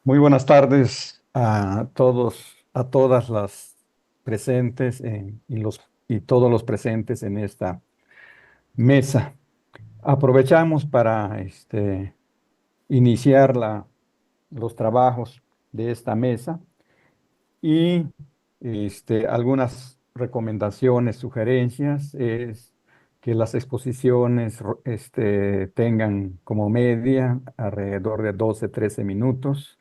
Muy buenas tardes a todos, a todas las presentes y todos los presentes en esta mesa. Aprovechamos para iniciar los trabajos de esta mesa y algunas recomendaciones, sugerencias es que las exposiciones tengan como media alrededor de 12, 13 minutos.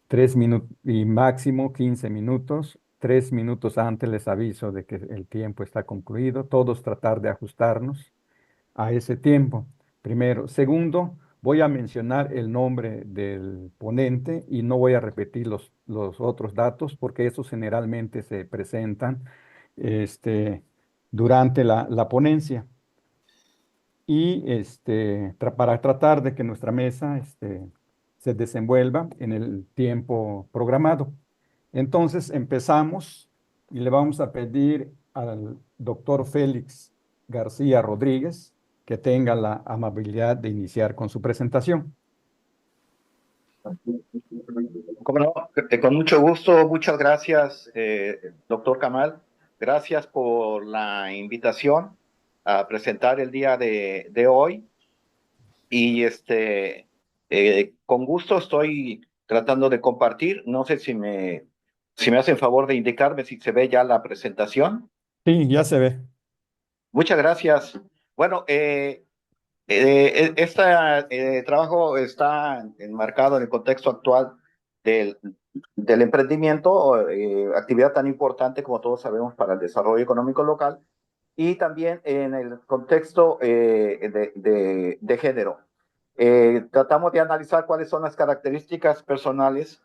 3 minutos y máximo 15 minutos. 3 minutos antes les aviso de que el tiempo está concluido. Todos tratar de ajustarnos a ese tiempo. Primero. Segundo, voy a mencionar el nombre del ponente y no voy a repetir los otros datos porque esos generalmente se presentan este, durante la ponencia y para tratar de que nuestra mesa se desenvuelva en el tiempo programado. Entonces empezamos y le vamos a pedir al doctor Félix García Rodríguez que tenga la amabilidad de iniciar con su presentación. Cómo no, con mucho gusto, muchas gracias, doctor Kamal. Gracias por la invitación a presentar el día de hoy. Y con gusto estoy tratando de compartir. No sé si me hacen favor de indicarme si se ve ya la presentación. Sí, ya se ve. Muchas gracias. Bueno, este trabajo está enmarcado en el contexto actual del, del emprendimiento, actividad tan importante como todos sabemos para el desarrollo económico local, y también en el contexto de género. Tratamos de analizar cuáles son las características personales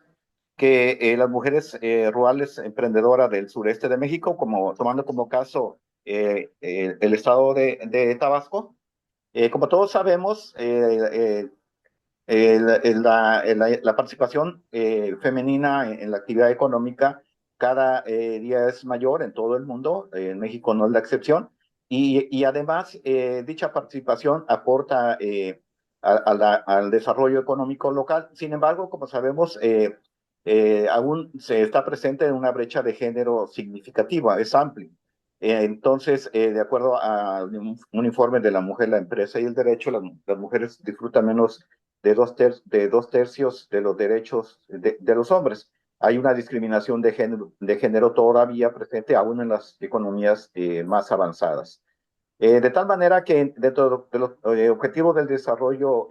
que las mujeres rurales emprendedoras del sureste de México, tomando como caso el estado de Tabasco. Como todos sabemos, la participación femenina en la actividad económica cada día es mayor en todo el mundo. En México no es la excepción. Y además, dicha participación aporta al desarrollo económico local. Sin embargo, como sabemos, aún se está presente en una brecha de género significativa, es amplia. Entonces, de acuerdo a un informe de la mujer, la empresa y el derecho, las mujeres disfrutan menos de dos tercios de los derechos de los hombres. Hay una discriminación de género todavía presente aún en las economías más avanzadas. De tal manera que dentro de los objetivos del desarrollo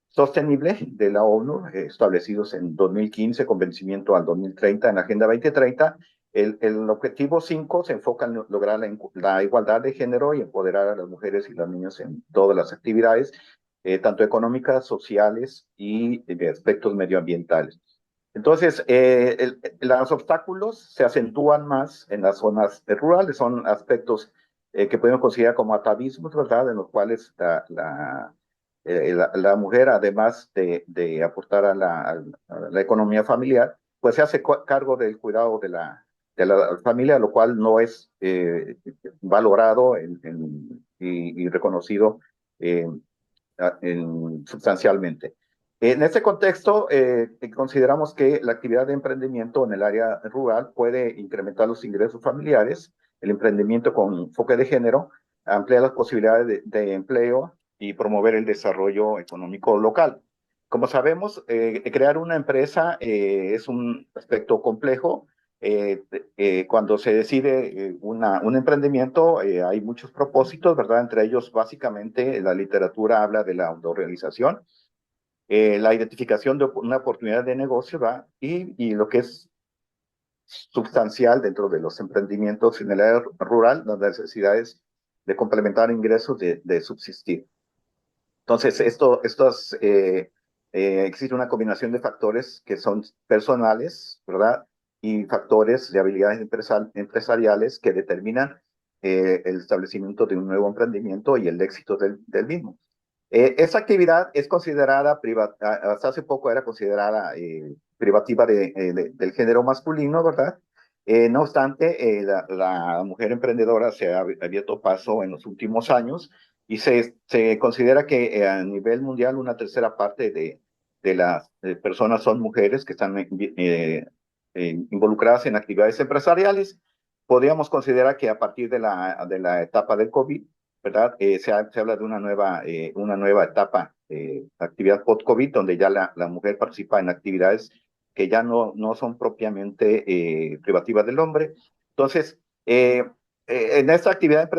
sostenible de la ONU, establecidos en 2015 con vencimiento al 2030 en la Agenda 2030, el objetivo 5 se enfoca en lograr la igualdad de género y empoderar a las mujeres y las niñas en todas las actividades, tanto económicas, sociales y de aspectos medioambientales. Entonces, los obstáculos se acentúan más en las zonas rurales, son aspectos que podemos considerar como atavismos, ¿verdad? En los cuales la mujer, además de aportar a la economía familiar, pues se hace cargo del cuidado de la familia, lo cual no es valorado y reconocido eh, sustancialmente. En este contexto, consideramos que la actividad de emprendimiento en el área rural puede incrementar los ingresos familiares. El emprendimiento con enfoque de género amplía las posibilidades de empleo y promover el desarrollo económico local. Como sabemos, crear una empresa es un aspecto complejo. Cuando se decide un emprendimiento, hay muchos propósitos, ¿verdad? Entre ellos, básicamente, la literatura habla de la autorrealización, la identificación de una oportunidad de negocio, ¿verdad? Y lo que es sustancial dentro de los emprendimientos en el área rural, las necesidades de complementar ingresos de subsistir. Entonces, existe una combinación de factores que son personales, ¿verdad? Y factores de habilidades empresariales que determinan el establecimiento de un nuevo emprendimiento y el éxito del mismo. Esa actividad es considerada hasta hace poco era considerada privativa del género masculino, ¿verdad? No obstante, la mujer emprendedora se ha abierto paso en los últimos años y se considera que a nivel mundial una tercera parte de las personas son mujeres que están involucradas en actividades empresariales. Podríamos considerar que a partir de la etapa del COVID, ¿verdad? Se habla de una nueva etapa, actividad post-COVID, donde ya la mujer participa en actividades que ya no son propiamente privativas del hombre. Entonces, en esta actividad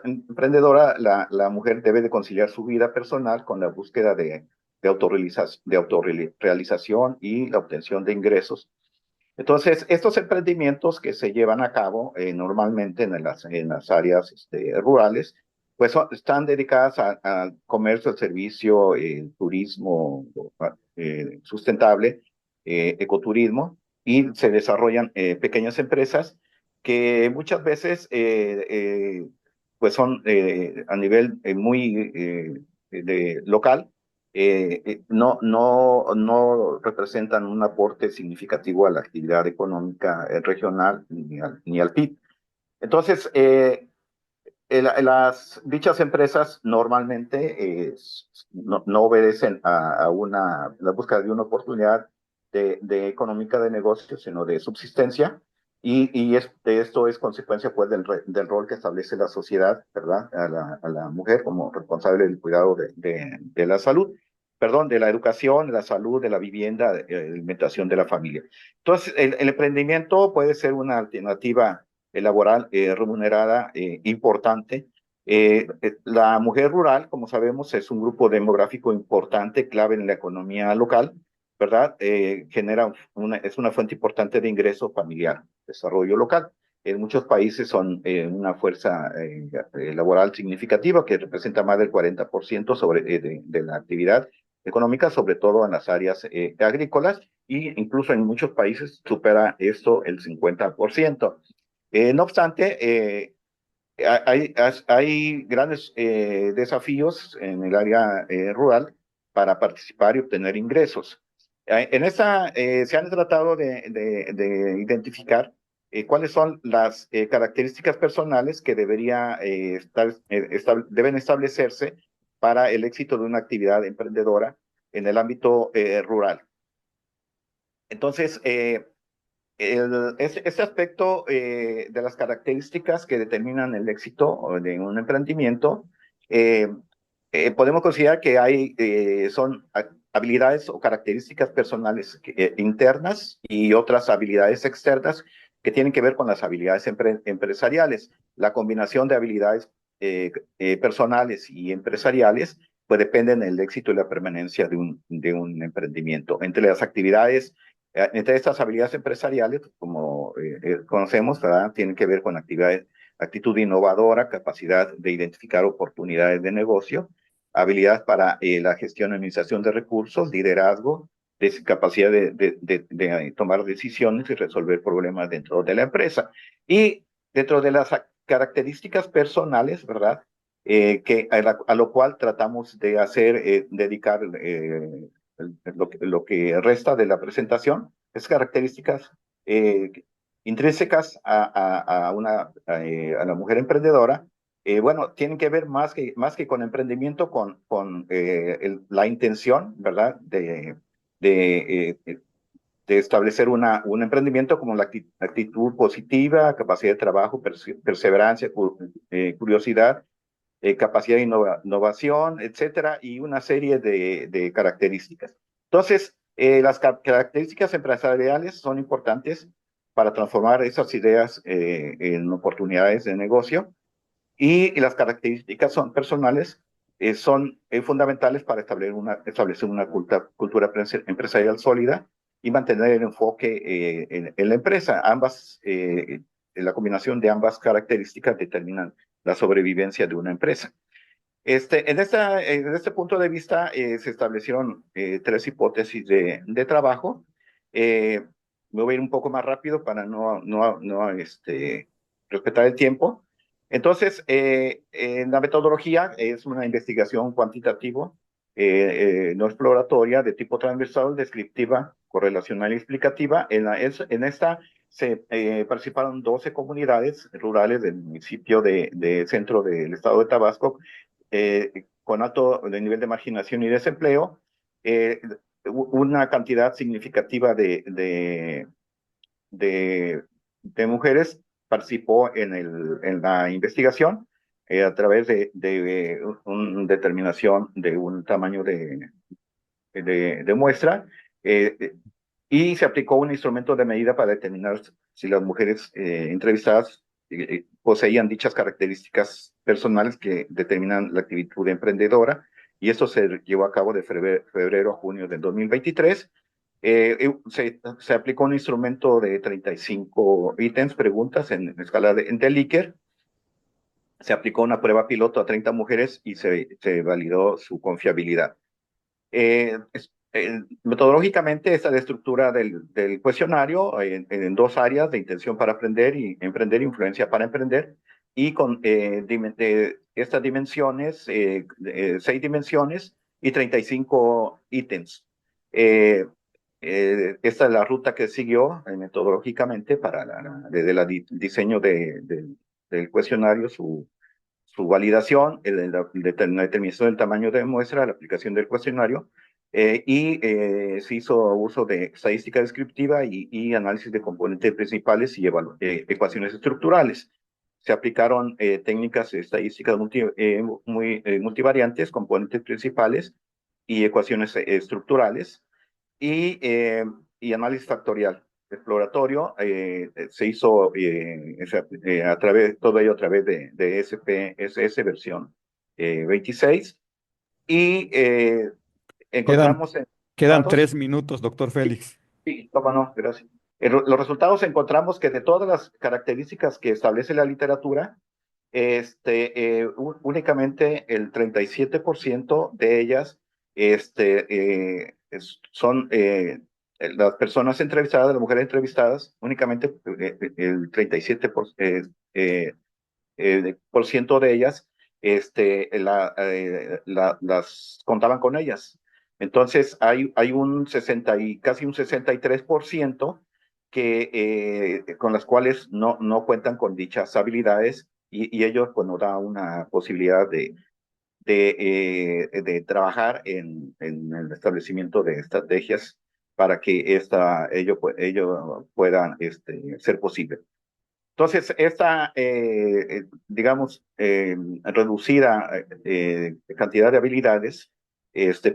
emprendedora, la mujer debe de conciliar su vida personal con la búsqueda de autorrealización y la obtención de ingresos. Entonces, estos emprendimientos que se llevan a cabo normalmente en las áreas rurales, pues están dedicadas al comercio, al servicio, turismo sustentable, ecoturismo, y se desarrollan pequeñas empresas que muchas veces pues son a nivel muy local, no representan un aporte significativo a la actividad económica regional ni al PIB. Entonces, dichas empresas normalmente no obedecen a la búsqueda de una oportunidad económica de negocio, sino de subsistencia. Esto es consecuencia pues del rol que establece la sociedad, ¿verdad? A la mujer como responsable del cuidado de la salud, perdón, de la educación, de la salud, de la vivienda, de la alimentación de la familia. Entonces, el emprendimiento puede ser una alternativa laboral remunerada importante. La mujer rural, como sabemos, es un grupo demográfico importante, clave en la economía local, ¿verdad? Es una fuente importante de ingreso familiar, desarrollo local. En muchos países son una fuerza laboral significativa que representa más del 40% de la actividad económica, sobre todo en las áreas agrícolas, y incluso en muchos países supera esto el 50%. No obstante, hay grandes desafíos en el área rural para participar y obtener ingresos. En esta se han tratado de identificar cuáles son las características personales que deben establecerse para el éxito de una actividad emprendedora en el ámbito rural. Entonces, este aspecto de las características que determinan el éxito de un emprendimiento, eh, podemos considerar que son habilidades o características personales internas y otras habilidades externas que tienen que ver con las habilidades empresariales. La combinación de habilidades personales y empresariales pues dependen del éxito y la permanencia de un emprendimiento. Entre estas habilidades empresariales, como conocemos, ¿verdad? Tienen que ver con actitud innovadora, capacidad de identificar oportunidades de negocio, habilidad para la gestión y administración de recursos, liderazgo, capacidad de tomar decisiones y resolver problemas dentro de la empresa. Y dentro de las características personales, ¿verdad? A lo cual tratamos de dedicar lo que resta de la presentación, es características eh, intrínsecas a la mujer emprendedora. Bueno, tienen que ver más que con emprendimiento, con la intención, ¿verdad? De establecer un emprendimiento como la actitud positiva, capacidad de trabajo, perseverancia, curiosidad, capacidad de innovación, etcétera, y una serie de características. Entonces, las características empresariales son importantes para transformar esas ideas en oportunidades de negocio, y las características son personales, son fundamentales para establecer una cultura empresarial sólida y mantener el enfoque en la empresa. La combinación de ambas características determinan la sobrevivencia de una empresa. En este punto de vista se establecieron tres hipótesis de trabajo. Me voy a ir un poco más rápido para respetar el tiempo. Entonces, en la metodología es una investigación cuantitativa, no exploratoria, de tipo transversal, descriptiva, correlacional y explicativa. En esta participaron 12 comunidades rurales del municipio de centro del estado de Tabasco, con alto nivel de marginación y desempleo. una cantidad significativa de, de mujeres participó en la investigación a través de una determinación de un tamaño de muestra y se aplicó un instrumento de medida para determinar si las mujeres entrevistadas poseían dichas características personales que determinan la actitud emprendedora, y esto se llevó a cabo de febrero a junio del 2023. Se aplicó un instrumento de 35 ítems, preguntas en escala de Likert. Se aplicó una prueba piloto a 30 mujeres y se validó su confiabilidad. Metodológicamente, esta es la estructura del cuestionario en dos áreas: de intención para aprender y emprender, influencia para emprender, y con estas dimensiones, 6 dimensiones y 35 ítems. Esta es la ruta que siguió metodológicamente para desde el diseño del cuestionario, su validación, la determinación del tamaño de muestra, la aplicación del cuestionario, se hizo uso de estadística descriptiva y análisis de componentes principales y ecuaciones estructurales. Se aplicaron técnicas estadísticas multivariantes, componentes principales y ecuaciones estructurales, y, eh, y análisis factorial exploratorio. Se hizo todo ello a través de SPSS versión 26, y Quedan, encontramos en quedan datos. 3 minutos, doctor Sí, Félix. sí, cómo no, gracias. Los resultados, encontramos que de todas las características que establece la literatura, únicamente el 37% de ellas son las personas entrevistadas, las mujeres entrevistadas, únicamente el 37% por ciento de ellas las contaban con ellas. Entonces hay un 60 y casi un 63% con las cuales no cuentan con dichas habilidades, y ellos pues nos da una posibilidad de trabajar en el establecimiento de estrategias para que ello pueda ser posible. Entonces, esta, digamos, reducida cantidad de habilidades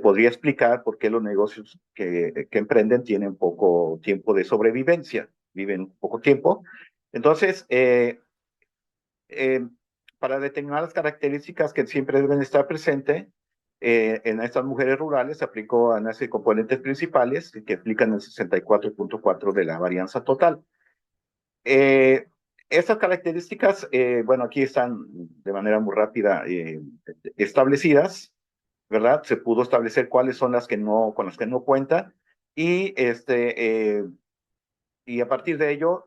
podría explicar por qué los negocios que emprenden tienen poco tiempo de sobrevivencia, viven poco tiempo. Entonces, eh, para determinar las características que siempre deben estar presentes en estas mujeres rurales, se aplicó análisis de componentes principales que explican el 64.4 de la varianza total. Eh, Estas características, bueno, aquí están de manera muy rápida establecidas, ¿verdad? Se pudo establecer cuáles son las que no, con las que no cuentan, y y a partir de ello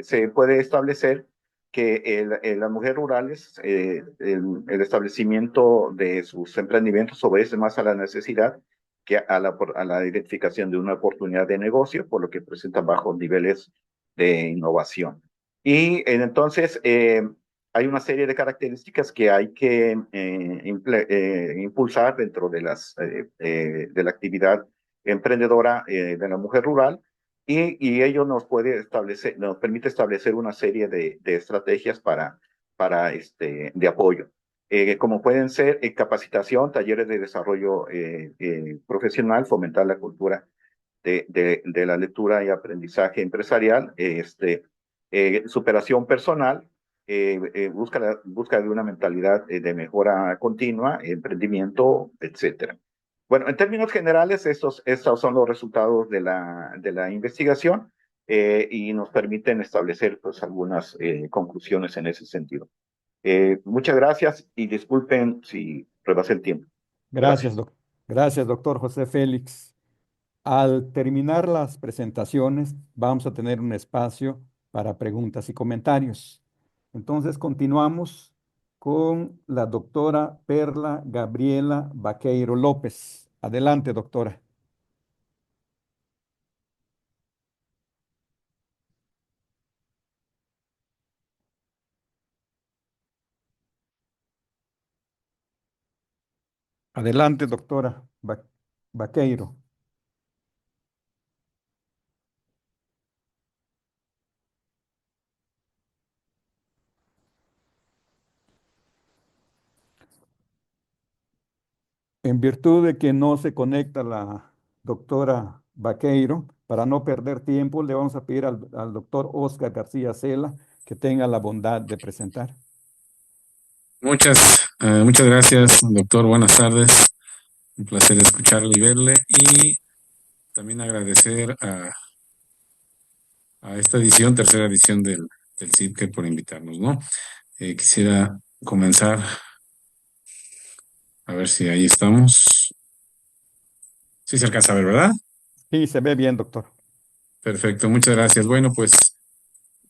se puede establecer que las mujeres rurales, el establecimiento de sus emprendimientos obedece más a la necesidad que a la identificación de una oportunidad de negocio, por lo que presentan bajos niveles de innovación. Y entonces hay una serie de características que hay que impulsar dentro de la actividad emprendedora de la mujer rural, y ello nos permite establecer una serie de estrategias de apoyo, como pueden ser capacitación, talleres de desarrollo profesional, fomentar la cultura de la lectura y aprendizaje empresarial, superación personal, busca de una mentalidad de mejora continua, emprendimiento, etcétera. Bueno, en términos generales, estos son los resultados de la investigación, y nos permiten establecer pues algunas conclusiones en ese sentido. Muchas gracias y disculpen si rebasé el tiempo. Gracias, Gracias. Gracias, doctor José Félix. Al terminar las presentaciones, vamos a tener un espacio para preguntas y comentarios. Entonces, continuamos con la doctora Perla Gabriela Vaqueiro López. Adelante, doctora. Adelante, doctora Vaqueiro. En virtud de que no se conecta la doctora Vaqueiro, para no perder tiempo, le vamos a pedir al doctor Oscar García Cela que tenga la bondad de presentar. Muchas gracias, doctor. Buenas tardes. Un placer escucharle y verle. Y también agradecer a esta edición, tercera edición del CIDCE por invitarnos, ¿no? Quisiera comenzar, a ver si ahí estamos. Sí se alcanza a ver, ¿verdad? Sí, se ve bien, doctor. Perfecto, muchas gracias. Bueno, pues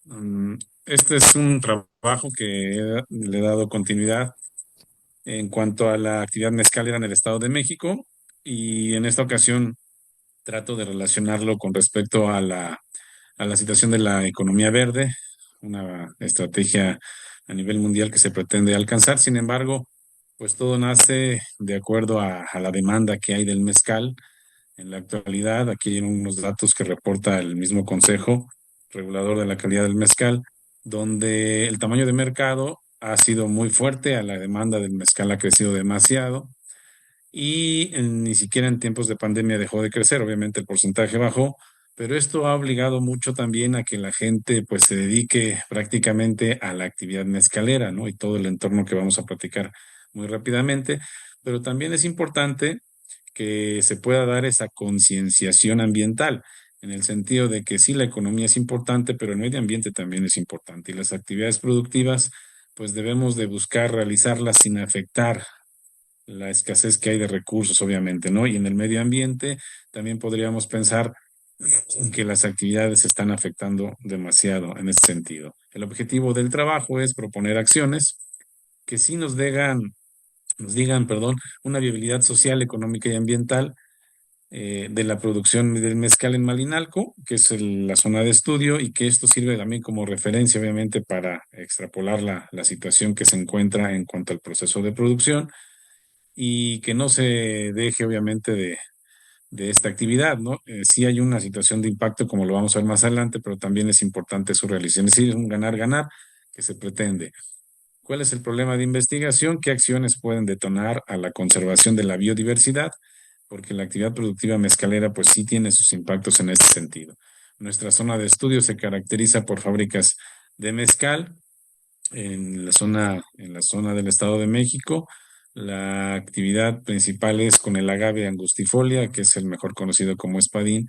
mm, este es un trabajo que le he dado continuidad en cuanto a la actividad mezcalera en el Estado de México y en esta ocasión trato de relacionarlo con respecto a la situación de la economía verde, una estrategia a nivel mundial que se pretende alcanzar. Sin embargo, pues todo nace de acuerdo a la demanda que hay del mezcal en la actualidad. Aquí hay unos datos que reporta el mismo Consejo Regulador de la Calidad del Mezcal, donde el tamaño de mercado ha sido muy fuerte, a la demanda del mezcal ha crecido demasiado y ni siquiera en tiempos de pandemia dejó de crecer. Obviamente el porcentaje bajó, pero esto ha obligado mucho también a que la gente pues se dedique prácticamente a la actividad mezcalera, ¿no? Y todo el entorno que vamos a platicar muy rápidamente, pero también es importante que se pueda dar esa concienciación ambiental, en el sentido de que sí, la economía es importante, pero el medio ambiente también es importante y las actividades productivas pues debemos de buscar realizarlas sin afectar la escasez que hay de recursos, obviamente, ¿no? Y en el medio ambiente también podríamos pensar que las actividades se están afectando demasiado en ese sentido. El objetivo del trabajo es proponer acciones que sí nos digan, perdón, una viabilidad social, económica y ambiental de la producción del mezcal en Malinalco, que es la zona de estudio, y que esto sirve también como referencia, obviamente, para extrapolar la situación que se encuentra en cuanto al proceso de producción y que no se deje obviamente de esta actividad, ¿no? Sí hay una situación de impacto, como lo vamos a ver más adelante, pero también es importante su realización. Es decir, es un ganar-ganar que se pretende. ¿Cuál es el problema de investigación? ¿Qué acciones pueden detonar a la conservación de la biodiversidad? Porque la actividad productiva mezcalera pues sí tiene sus impactos en este sentido. Nuestra zona de estudio se caracteriza por fábricas de mezcal en la zona del Estado de México. La actividad principal es con el agave angustifolia, que es el mejor conocido como espadín,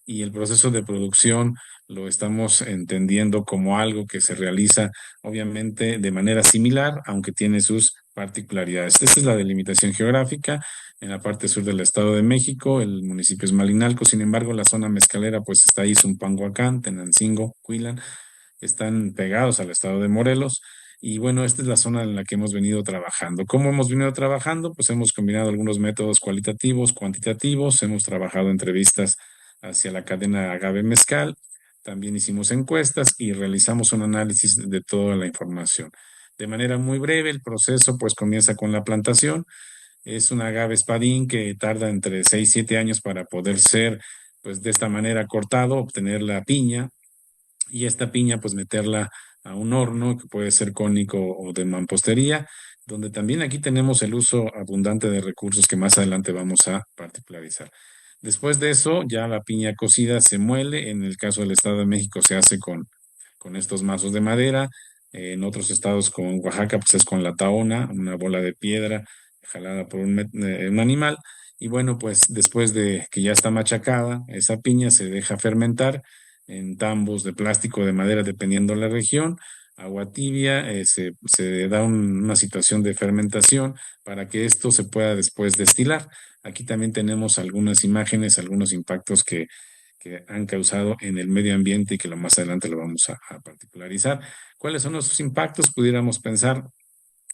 y el proceso de producción lo estamos entendiendo como algo que se realiza obviamente de manera similar, aunque tiene sus particularidades. Esta es la delimitación geográfica. En la parte sur del Estado de México, el municipio es Malinalco, sin embargo, la zona mezcalera pues está ahí Zumpangoacán, Tenancingo, Cuilan, están pegados al estado de Morelos. Y bueno, esta es la zona en la que hemos venido trabajando. ¿Cómo hemos venido trabajando? Pues hemos combinado algunos métodos cualitativos, cuantitativos, hemos trabajado entrevistas hacia la cadena agave mezcal, también hicimos encuestas y realizamos un análisis de toda la información. De manera muy breve, el proceso pues comienza con la plantación. Es un agave espadín que tarda entre 6 y 7 años para poder ser pues de esta manera cortado, obtener la piña y esta piña pues meterla a un horno que puede ser cónico o de mampostería, donde también aquí tenemos el uso abundante de recursos que más adelante vamos a particularizar. Después de eso, ya la piña cocida se muele, en el caso del Estado de México se hace con estos mazos de madera, en otros estados como en Oaxaca pues es con la taona, una bola de piedra jalada por un animal, y bueno, pues después de que ya está machacada, esa piña se deja fermentar en tambos de plástico, de madera, dependiendo la región, agua tibia, se da una situación de fermentación para que esto se pueda después destilar. Aquí también tenemos algunas imágenes, algunos impactos que han causado en el medio ambiente y que lo más adelante lo vamos a particularizar. ¿Cuáles son los impactos? Pudiéramos pensar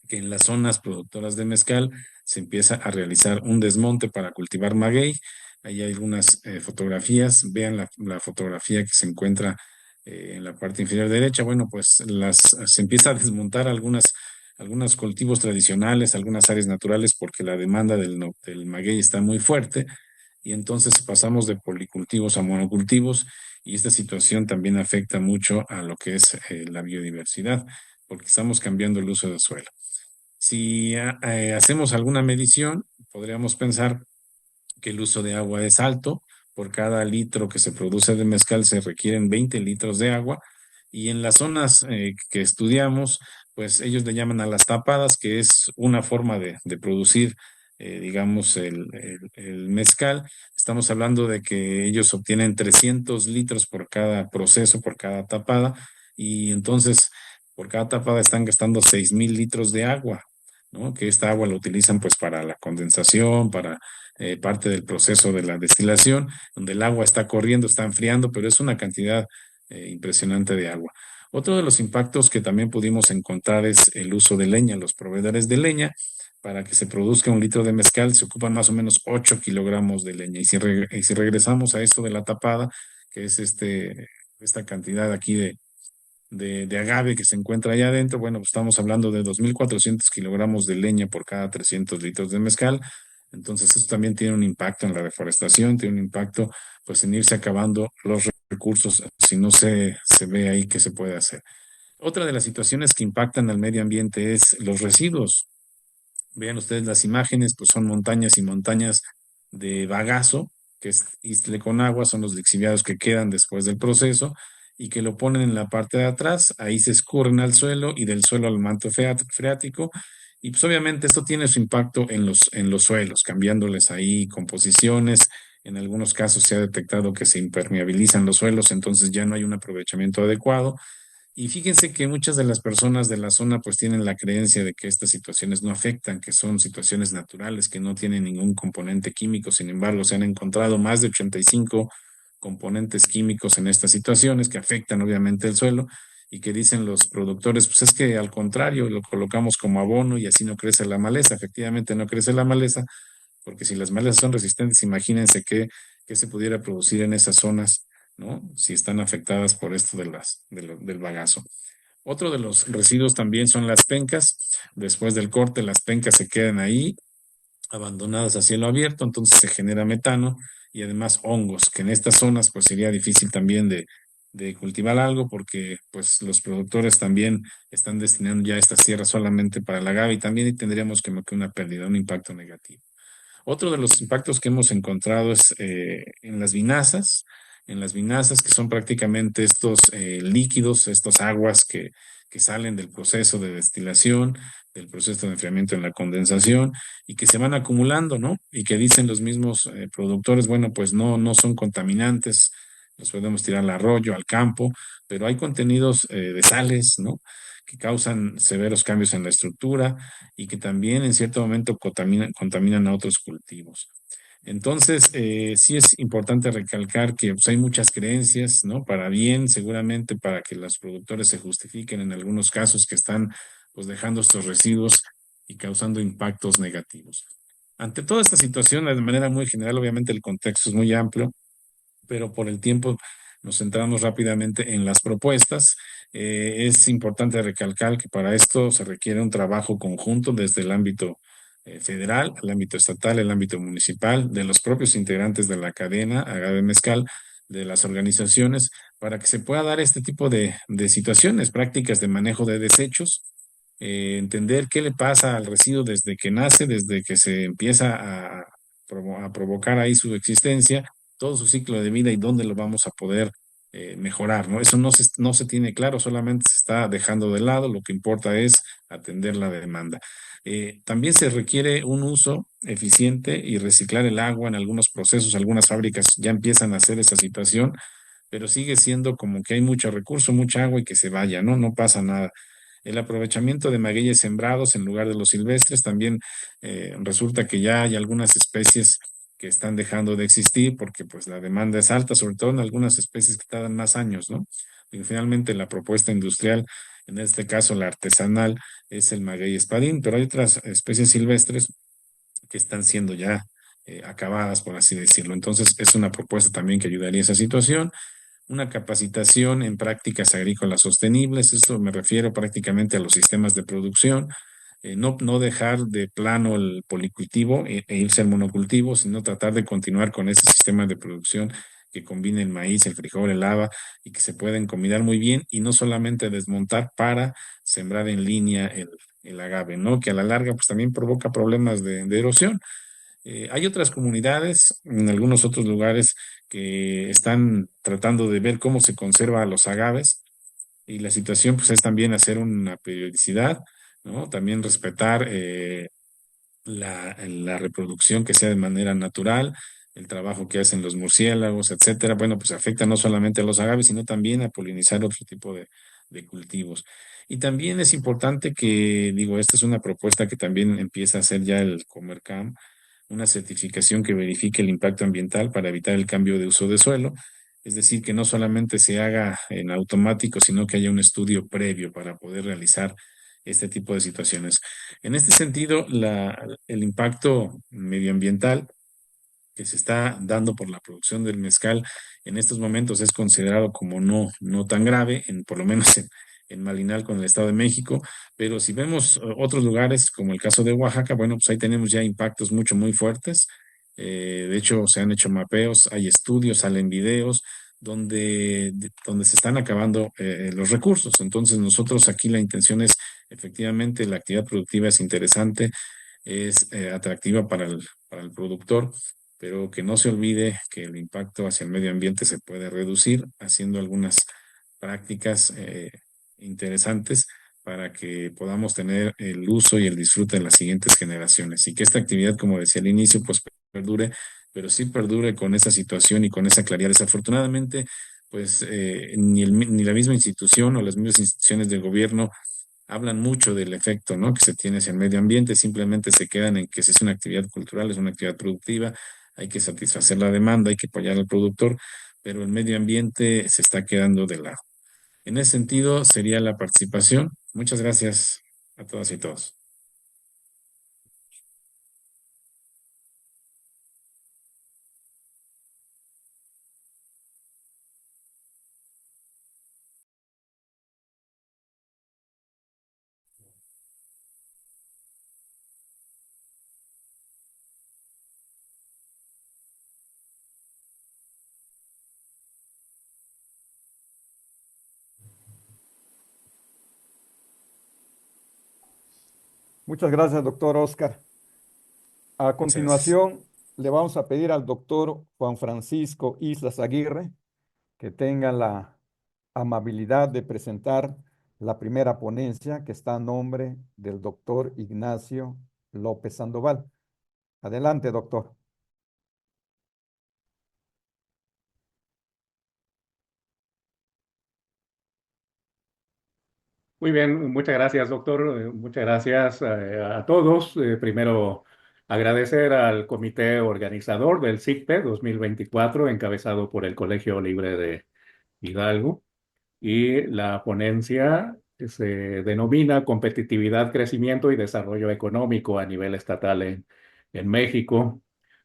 que en las zonas productoras de mezcal se empieza a realizar un desmonte para cultivar maguey. Ahí hay algunas fotografías. Vean la fotografía que se encuentra en la parte inferior derecha. Bueno, pues se empieza a desmontar algunos cultivos tradicionales, algunas áreas naturales, porque la demanda del maguey está muy fuerte. Y entonces pasamos de policultivos a monocultivos y esta situación también afecta mucho a lo que es la biodiversidad, porque estamos cambiando el uso del suelo. Si hacemos alguna medición, podríamos pensar que el uso de agua es alto. Por cada litro que se produce de mezcal se requieren 20 litros de agua. Y en las zonas que estudiamos, pues ellos le llaman a las tapadas, que es una forma de producir, digamos, el mezcal. Estamos hablando de que ellos obtienen 300 litros por cada proceso, por cada tapada. Y entonces, por cada tapada están gastando 6,000 litros de agua, ¿no? Que esta agua la utilizan pues para la condensación, para parte del proceso de la destilación, donde el agua está corriendo, está enfriando, pero es una cantidad impresionante de agua. Otro de los impactos que también pudimos encontrar es el uso de leña. Los proveedores de leña, para que se produzca un litro de mezcal, se ocupan más o menos 8 kilogramos de leña. Y si regresamos a esto de la tapada, que es esta cantidad aquí de agave que se encuentra allá adentro, bueno, pues estamos hablando de 2,400 kilogramos de leña por cada 300 litros de mezcal. Entonces, esto también tiene un impacto en la deforestación, tiene un impacto pues en irse acabando los recursos si no se ve ahí qué se puede hacer. Otra de las situaciones que impactan al medio ambiente es los residuos. Vean ustedes las imágenes, pues son montañas y montañas de bagazo, que es istle con agua, son los lixiviados que quedan después del proceso y que lo ponen en la parte de atrás, ahí se escurren al suelo y del suelo al manto freático. Y pues obviamente esto tiene su impacto en los suelos, cambiándoles ahí composiciones. En algunos casos se ha detectado que se impermeabilizan los suelos, entonces ya no hay un aprovechamiento adecuado. Y fíjense que muchas de las personas de la zona pues tienen la creencia de que estas situaciones no afectan, que son situaciones naturales, que no tienen ningún componente químico. Sin embargo, se han encontrado más de 85 componentes químicos en estas situaciones que afectan obviamente el suelo y que dicen los productores, pues es que al contrario, lo colocamos como abono y así no crece la maleza. Efectivamente, no crece la maleza porque si las malezas son resistentes, imagínense qué se pudiera producir en esas zonas, ¿no? Si están afectadas por esto del bagazo. Otro de los residuos también son las pencas. Después del corte, las pencas se quedan ahí, abandonadas a cielo abierto, entonces se genera metano y además hongos, que en estas zonas pues sería difícil también de cultivar algo porque pues los productores también están destinando ya estas tierras solamente para el agave y también tendríamos como que una pérdida, un impacto negativo. Otro de los impactos que hemos encontrado es en las vinazas que son prácticamente estos líquidos, estas aguas que salen del proceso de destilación, del proceso de enfriamiento en la condensación y que se van acumulando, ¿no? Y que dicen los mismos productores, bueno, pues no son contaminantes, los podemos tirar al arroyo, al campo, pero hay contenidos de sales, ¿no? Que causan severos cambios en la estructura y que también en cierto momento contaminan a otros cultivos. Entonces, sí es importante recalcar que pues, hay muchas creencias, ¿no? Para bien, seguramente para que los productores se justifiquen en algunos casos que están pues dejando estos residuos y causando impactos negativos. Ante toda esta situación, de manera muy general, obviamente el contexto es muy amplio, pero por el tiempo nos centramos rápidamente en las propuestas. Es importante recalcar que para esto se requiere un trabajo conjunto desde el ámbito federal, el ámbito estatal, el ámbito municipal, de los propios integrantes de la cadena agave mezcal, de las organizaciones, para que se pueda dar este tipo de situaciones, prácticas de manejo de desechos, entender qué le pasa al residuo desde que nace, desde que se empieza a provocar ahí su existencia, todo su ciclo de vida y dónde lo vamos a poder mejorar, ¿no? Eso no se tiene claro, solamente se está dejando de lado, lo que importa es atender la demanda. También se requiere un uso eficiente y reciclar el agua en algunos procesos, algunas fábricas ya empiezan a hacer esa situación, pero sigue siendo como que hay mucho recurso, mucha agua y que se vaya, ¿no? No pasa nada. El aprovechamiento de magueyes sembrados en lugar de los silvestres también resulta que ya hay algunas especies que están dejando de existir porque pues la demanda es alta, sobre todo en algunas especies que tardan más años, ¿no? Y finalmente la propuesta industrial, en este caso la artesanal, es el maguey espadín, pero hay otras especies silvestres que están siendo ya acabadas, por así decirlo. Entonces es una propuesta también que ayudaría a esa situación. Una capacitación en prácticas agrícolas sostenibles, esto me refiero prácticamente a los sistemas de producción, no dejar de plano el policultivo e irse al monocultivo, sino tratar de continuar con ese sistema de producción que combine el maíz, el frijol, el haba y que se pueden combinar muy bien y no solamente desmontar para sembrar en línea el agave, ¿no? Que a la larga pues también provoca problemas de erosión. Hay otras comunidades en algunos otros lugares que están tratando de ver cómo se conserva a los agaves y la situación pues es también hacer una periodicidad, ¿no? También respetar la reproducción que sea de manera natural, el trabajo que hacen los murciélagos, etcétera. Bueno, pues afecta no solamente a los agaves, sino también a polinizar otro tipo de cultivos. Y también es importante que, digo, esta es una propuesta que también empieza a hacer ya el Comercam, una certificación que verifique el impacto ambiental para evitar el cambio de uso de suelo. Es decir, que no solamente se haga en automático, sino que haya un estudio previo para poder realizar este tipo de situaciones. En este sentido, el impacto medioambiental que se está dando por la producción del mezcal en estos momentos es considerado como no tan grave, por lo menos en Malinal con el Estado de México, pero si vemos otros lugares como el caso de Oaxaca, bueno, pues ahí tenemos ya impactos muy fuertes. De hecho, se han hecho mapeos, hay estudios, salen videos donde se están acabando los recursos. Entonces, nosotros aquí la intención es, efectivamente, la actividad productiva es interesante, es atractiva para el productor, pero que no se olvide que el impacto hacia el medio ambiente se puede reducir haciendo algunas prácticas interesantes para que podamos tener el uso y el disfrute en las siguientes generaciones y que esta actividad, como decía al inicio, pues perdure, pero sí perdure con esa situación y con esa claridad. Desafortunadamente, pues ni la misma institución o las mismas instituciones de gobierno hablan mucho del efecto, ¿no?, que se tiene hacia el medio ambiente, simplemente se quedan en que si es una actividad cultural, es una actividad productiva, hay que satisfacer la demanda, hay que apoyar al productor, pero el medio ambiente se está quedando de lado. En ese sentido, sería la participación. Muchas gracias a todas y todos. Muchas gracias, doctor Oscar. A Muchas gracias. continuación, le vamos a pedir al doctor Juan Francisco Islas Aguirre que tenga la amabilidad de presentar la primera ponencia que está a nombre del doctor Ignacio López Sandoval. Adelante, doctor. Muy bien, muchas gracias, doctor. Muchas gracias a todos. Primero, agradecer al comité organizador del SICPE 2024, encabezado por el Colegio Libre de Hidalgo. Y la ponencia se denomina Competitividad, Crecimiento y Desarrollo Económico a nivel estatal en México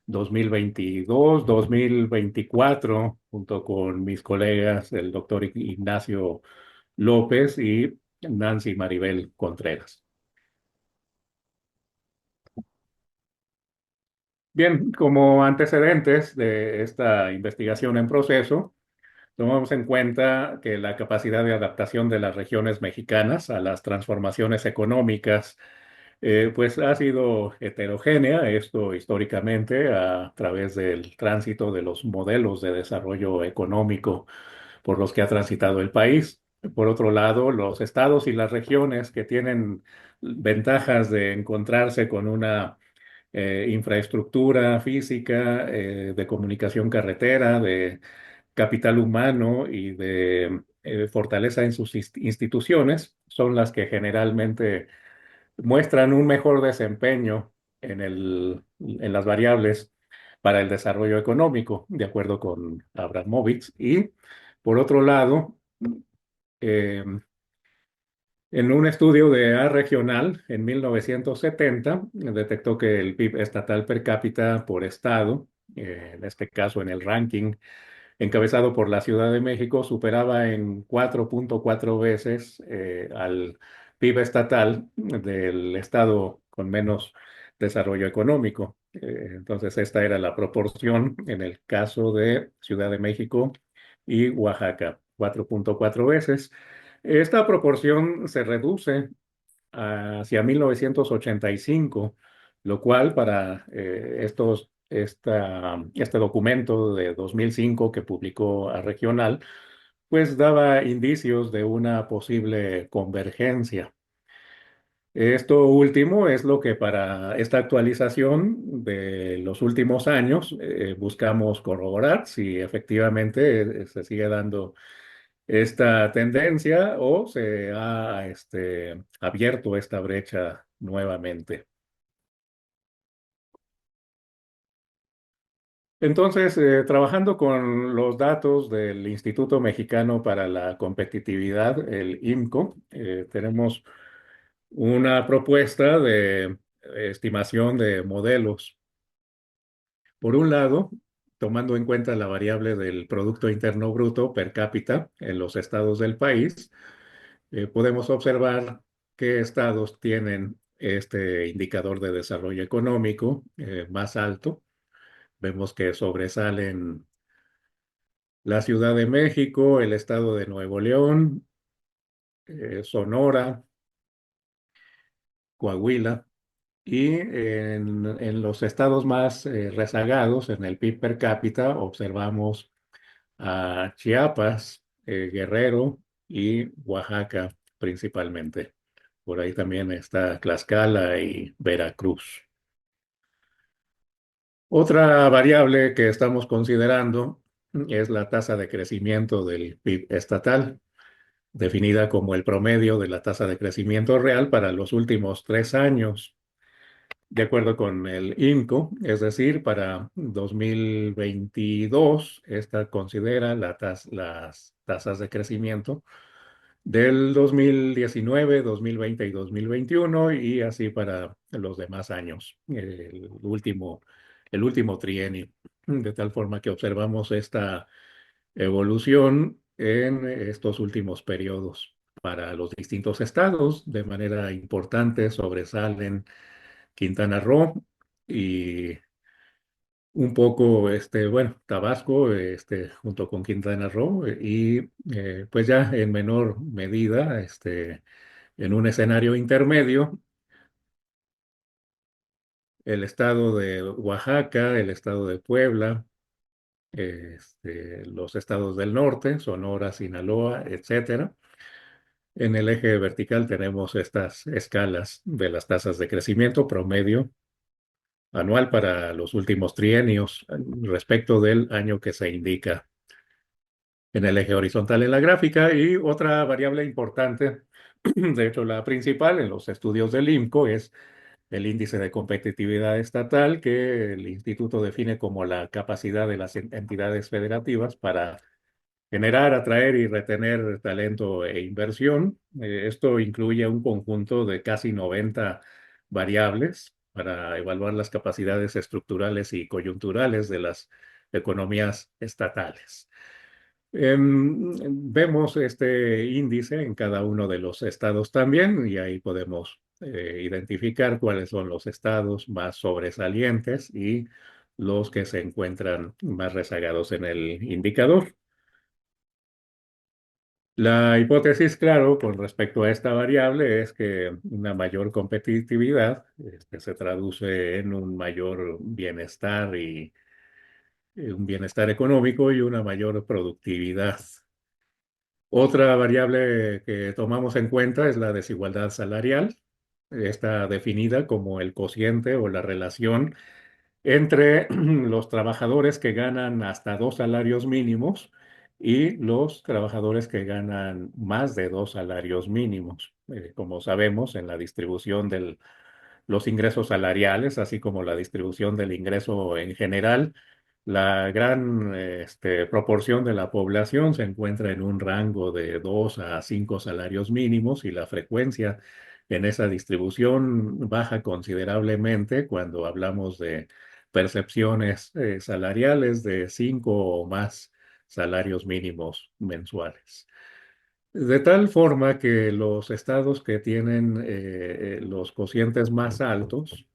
2022-2024, junto con mis colegas, el doctor Ignacio López y Nancy Maribel Contreras. Bien, como antecedentes de esta investigación en proceso, tomamos en cuenta que la capacidad de adaptación de las regiones mexicanas a las transformaciones económicas pues ha sido heterogénea, esto históricamente a través del tránsito de los modelos de desarrollo económico por los que ha transitado el país. Por otro lado, los estados y las regiones que tienen ventajas de encontrarse con una infraestructura física, de comunicación carretera, de capital humano y de fortaleza en sus instituciones, son las que generalmente muestran un mejor desempeño en las variables para el desarrollo económico, de acuerdo con Abramovich. Y por otro lado, eh, en un estudio de A regional en 1970, detectó que el PIB estatal per cápita por estado, en este caso en el ranking encabezado por la Ciudad de México, superaba en 4.4 veces al PIB estatal del estado con menos desarrollo económico. Entonces, esta era la proporción en el caso de Ciudad de México y Oaxaca, 4.4 veces. Esta proporción se reduce hacia 1985, lo cual para este documento de 2005 que publicó a Regional, pues daba indicios de una posible convergencia. Esto último es lo que para esta actualización de los últimos años buscamos corroborar si efectivamente se sigue dando esta tendencia o se ha abierto esta brecha nuevamente. Entonces, trabajando con los datos del Instituto Mexicano para la Competitividad, el IMCO, tenemos una propuesta de estimación de modelos. Por un lado, tomando en cuenta la variable del Producto Interno Bruto per cápita en los estados del país, podemos observar qué estados tienen este indicador de desarrollo económico más alto. Vemos que sobresalen la Ciudad de México, el estado de Nuevo León, Sonora, Coahuila. Y en los estados más rezagados, en el PIB per cápita, observamos a Chiapas, Guerrero y Oaxaca principalmente. Por ahí también está Tlaxcala y Veracruz. Otra variable que estamos considerando es la tasa de crecimiento del PIB estatal, definida como el promedio de la tasa de crecimiento real para los últimos 3 años. De acuerdo con el INCO, es decir, para 2022, esta considera las tasas de crecimiento del 2019, 2020 y 2021 y así para los demás años, el último trienio, de tal forma que observamos esta evolución en estos últimos periodos. Para los distintos estados, de manera importante, sobresalen Quintana Roo y un poco, bueno, Tabasco, junto con Quintana Roo y pues ya en menor medida, en un escenario intermedio, el estado de Oaxaca, el estado de Puebla, los estados del norte, Sonora, Sinaloa, etcétera. En el eje vertical tenemos estas escalas de las tasas de crecimiento promedio anual para los últimos trienios respecto del año que se indica en el eje horizontal en la gráfica. Y otra variable importante, de hecho la principal en los estudios del IMCO, es el índice de competitividad estatal que el instituto define como la capacidad de las entidades federativas para generar, atraer y retener talento e inversión. Esto incluye un conjunto de casi 90 variables para evaluar las capacidades estructurales y coyunturales de las economías estatales. Vemos este índice en cada uno de los estados también y ahí podemos identificar cuáles son los estados más sobresalientes y los que se encuentran más rezagados en el indicador. La hipótesis, claro, con respecto a esta variable es que una mayor competitividad se traduce en un mayor bienestar y un bienestar económico y una mayor productividad. Otra variable que tomamos en cuenta es la desigualdad salarial. Está definida como el cociente o la relación entre los trabajadores que ganan hasta 2 salarios mínimos y los trabajadores que ganan más de 2 salarios mínimos. Como sabemos, en la distribución de los ingresos salariales, así como la distribución del ingreso en general, la gran proporción de la población se encuentra en un rango de 2 a 5 salarios mínimos y la frecuencia en esa distribución baja considerablemente cuando hablamos de percepciones salariales de 5 o más salarios mínimos mensuales. De tal forma que los estados que tienen los cocientes más altos,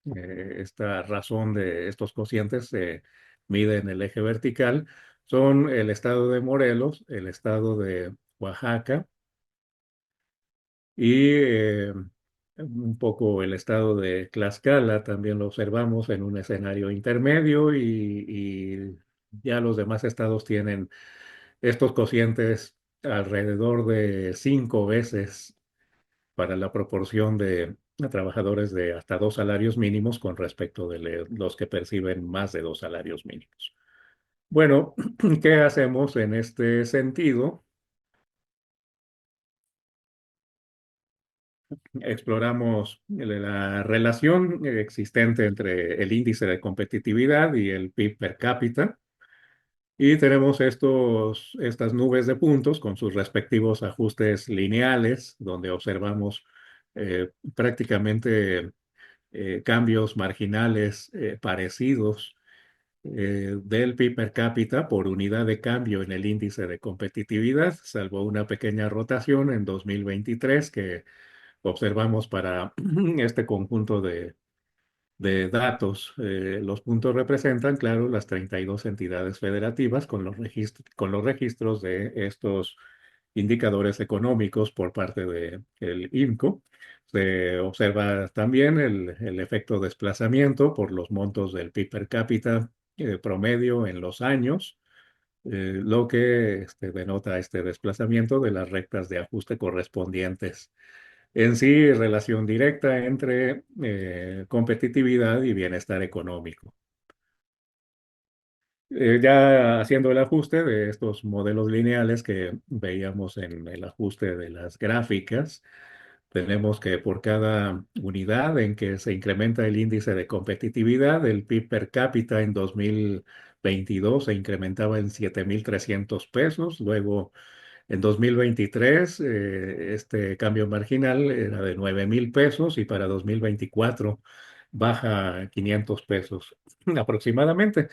esta razón de estos cocientes se mide en el eje vertical, son el estado de Morelos, el estado de Oaxaca, Y un poco el estado de Tlaxcala también lo observamos en un escenario intermedio y ya los demás estados tienen estos cocientes alrededor de 5 veces para la proporción de trabajadores de hasta 2 salarios mínimos con respecto de los que perciben más de 2 salarios mínimos. Bueno, ¿qué hacemos en este sentido? Exploramos la relación existente entre el índice de competitividad y el PIB per cápita. Y tenemos estas nubes de puntos con sus respectivos ajustes lineales, donde observamos prácticamente cambios marginales parecidos del PIB per cápita por unidad de cambio en el índice de competitividad, salvo una pequeña rotación en 2023 que observamos para este conjunto de datos. Los puntos representan, claro, las 32 entidades federativas con los registros de estos indicadores económicos por parte del INCO. Se observa también el efecto desplazamiento por los montos del PIB per cápita promedio en los años, lo que denota este desplazamiento de las rectas de ajuste correspondientes. En sí, relación directa entre competitividad y bienestar económico. Ya haciendo el ajuste de estos modelos lineales que veíamos en el ajuste de las gráficas, tenemos que por cada unidad en que se incrementa el índice de competitividad, el PIB per cápita en 2022 se incrementaba en 7,300 pesos, luego en 2023, este cambio marginal era de 9,000 pesos y para 2024 baja 500 pesos aproximadamente.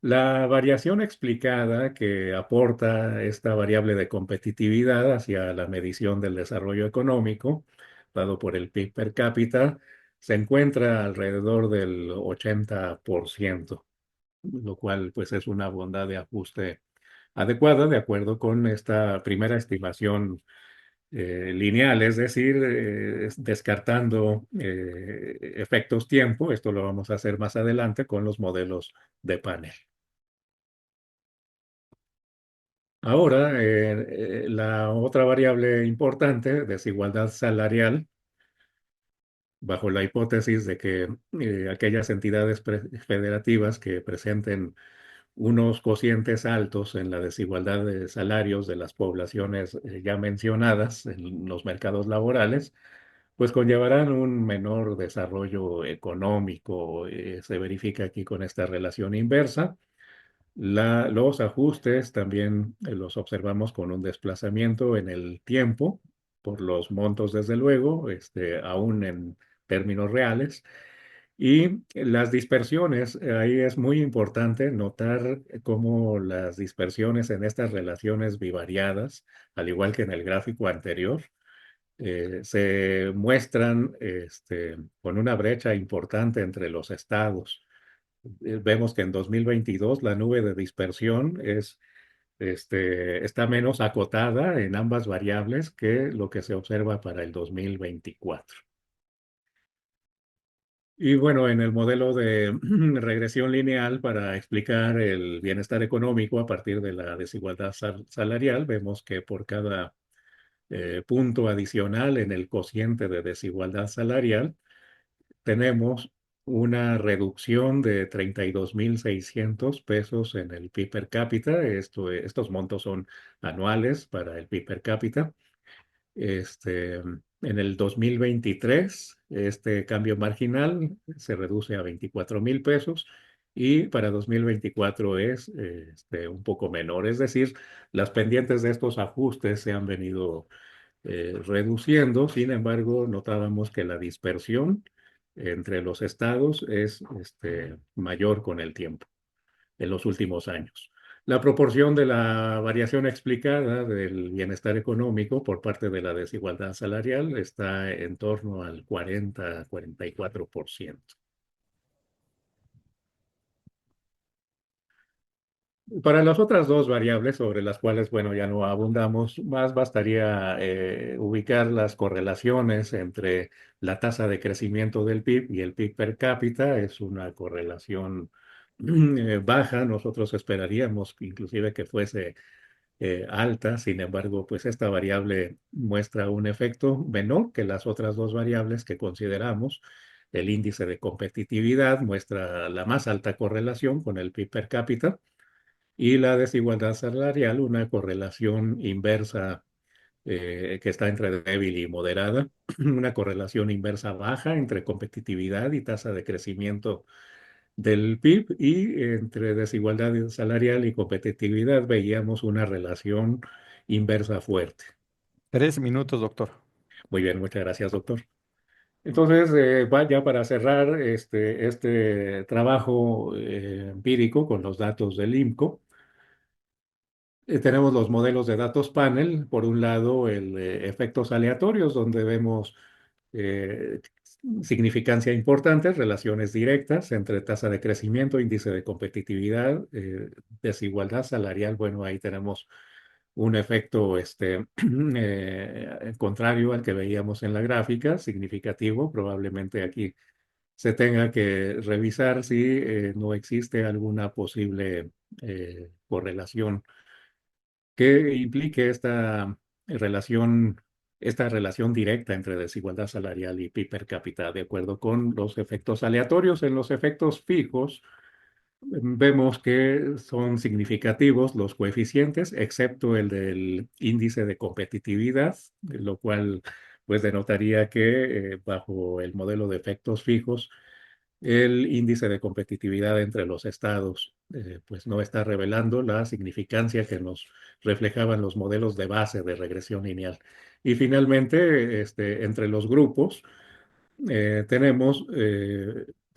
La variación explicada que aporta esta variable de competitividad hacia la medición del desarrollo económico, dado por el PIB per cápita, se encuentra alrededor del 80%, lo cual pues es una bondad de ajuste adecuada de acuerdo con esta primera estimación lineal, es decir, descartando efectos tiempo. Esto lo vamos a hacer más adelante con los modelos de panel. Ahora, la otra variable importante, desigualdad salarial, bajo la hipótesis de que aquellas entidades federativas que presenten unos cocientes altos en la desigualdad de salarios de las poblaciones ya mencionadas en los mercados laborales, pues conllevarán un menor desarrollo económico. Se verifica aquí con esta relación inversa. Los ajustes también los observamos con un desplazamiento en el tiempo por los montos, desde luego, aún en términos reales. Y las dispersiones, ahí es muy importante notar cómo las dispersiones en estas relaciones bivariadas, al igual que en el gráfico anterior, se muestran con una brecha importante entre los estados. Vemos que en 2022 la nube de dispersión está menos acotada en ambas variables que lo que se observa para el 2024. Y bueno, en el modelo de regresión lineal para explicar el bienestar económico a partir de la desigualdad salarial, vemos que por cada punto adicional en el cociente de desigualdad salarial, tenemos una reducción de 32,600 pesos en el PIB per cápita. Estos montos son anuales para el PIB per cápita. En el 2023, este cambio marginal se reduce a 24,000 pesos y para 2024 es un poco menor. Es decir, las pendientes de estos ajustes se han venido reduciendo. Sin embargo, notábamos que la dispersión entre los estados es mayor con el tiempo en los últimos años. La proporción de la variación explicada del bienestar económico por parte de la desigualdad salarial está en torno al 40-44%. Para las otras dos variables sobre las cuales, bueno, ya no abundamos más, bastaría ubicar las correlaciones entre la tasa de crecimiento del PIB y el PIB per cápita. Es una correlación baja. Nosotros esperaríamos inclusive que fuese alta. Sin embargo, pues esta variable muestra un efecto menor que las otras dos variables que consideramos. El índice de competitividad muestra la más alta correlación con el PIB per cápita y la desigualdad salarial, una correlación inversa que está entre débil y moderada, una correlación inversa baja entre competitividad y tasa de crecimiento del PIB, y entre desigualdad salarial y competitividad veíamos una relación inversa fuerte. 3 minutos, doctor. Muy bien, muchas gracias, doctor. Entonces, vaya para cerrar este trabajo empírico con los datos del IMCO. Tenemos los modelos de datos panel. Por un lado, el efectos aleatorios, donde vemos eh, significancia importante, relaciones directas entre tasa de crecimiento, índice de competitividad, desigualdad salarial. Bueno, ahí tenemos un efecto contrario al que veíamos en la gráfica, significativo. Probablemente aquí se tenga que revisar si no existe alguna posible correlación que implique esta relación directa entre desigualdad salarial y PIB per cápita, de acuerdo con los efectos aleatorios. En los efectos fijos, vemos que son significativos los coeficientes, excepto el del índice de competitividad, lo cual pues denotaría que bajo el modelo de efectos fijos, el índice de competitividad entre los estados pues no está revelando la significancia que nos reflejaban los modelos de base de regresión lineal. Y finalmente, entre los grupos, tenemos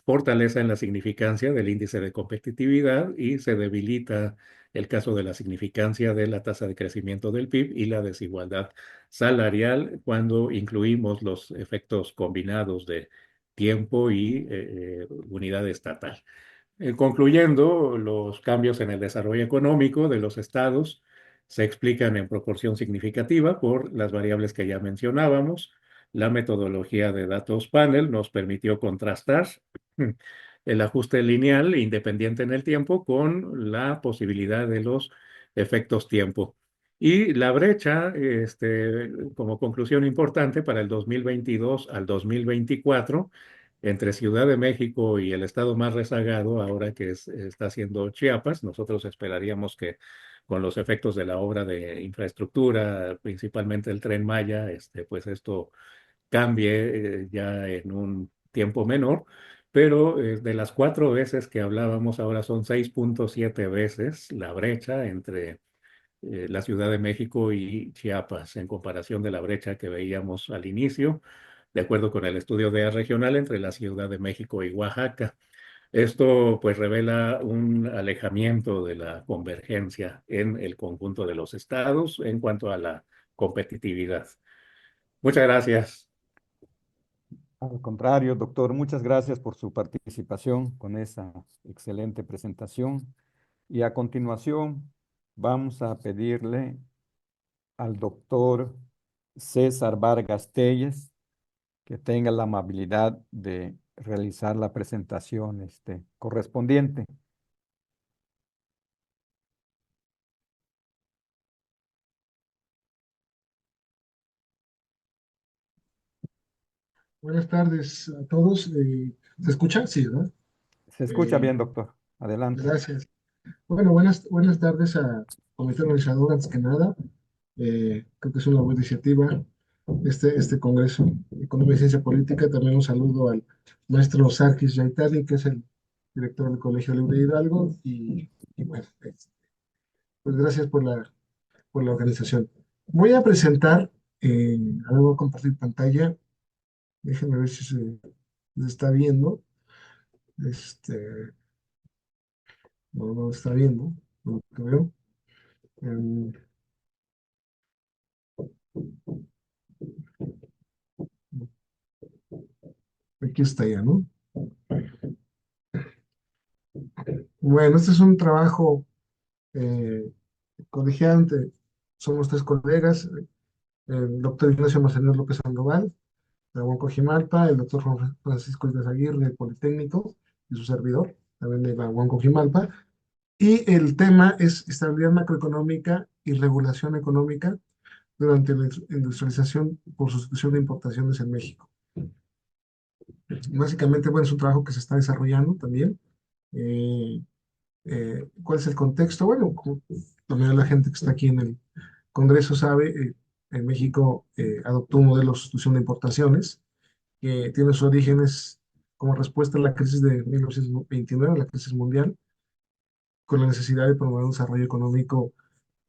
fortaleza en la significancia del índice de competitividad y se debilita el caso de la significancia de la tasa de crecimiento del PIB y la desigualdad salarial cuando incluimos los efectos combinados de tiempo y unidad estatal. Concluyendo, los cambios en el desarrollo económico de los estados se explican en proporción significativa por las variables que ya mencionábamos. La metodología de datos panel nos permitió contrastar el ajuste lineal independiente en el tiempo con la posibilidad de los efectos tiempo. Y la brecha, como conclusión importante para el 2022 al 2024, entre Ciudad de México y el estado más rezagado, ahora que está haciendo Chiapas. Nosotros esperaríamos que con los efectos de la obra de infraestructura, principalmente el Tren Maya, pues esto cambie ya en un tiempo menor, pero de las 4 veces que hablábamos, ahora son 6.7 veces la brecha entre la Ciudad de México y Chiapas, en comparación de la brecha que veíamos al inicio, de acuerdo con el estudio de regional entre la Ciudad de México y Oaxaca. Esto pues revela un alejamiento de la convergencia en el conjunto de los estados en cuanto a la competitividad. Muchas gracias. Al contrario, doctor, muchas gracias por su participación con esa excelente presentación. Y a continuación vamos a pedirle al doctor César Vargas Telles que tenga la amabilidad de realizar la presentación correspondiente. Buenas tardes a todos. ¿Se escucha? Sí, ¿verdad? Se escucha Eh, bien, doctor. Adelante. gracias. Bueno, buenas tardes a comité organizador, antes que nada. Creo que es una buena iniciativa este Congreso de Economía y Ciencia Política. También un saludo al maestro Sarkis Yaitali, que es el director del Colegio Libre de Hidalgo. Y bueno, pues gracias por la organización. Voy a presentar, ahora voy a compartir pantalla. Déjenme ver si se está viendo. Este, no está viendo, lo que veo. Em, aquí está ya, ¿no? Bueno, este es un trabajo eh, colegiante, somos tres colegas, el doctor Ignacio Marcelino López Sandoval, de Huancojimalpa, el doctor Juan Francisco Aguirre, del Politécnico, y su servidor, también de la Huancojimalpa. Y el tema es estabilidad macroeconómica y regulación económica durante la industrialización por sustitución de importaciones en México. Básicamente, bueno, es un trabajo que se está desarrollando también. Eh, ¿Cuál es el contexto? Bueno, como la mayoría de la gente que está aquí en el Congreso sabe, en México adoptó un modelo de sustitución de importaciones que tiene sus orígenes como respuesta a la crisis de 1929, la crisis mundial, con la necesidad de promover un desarrollo económico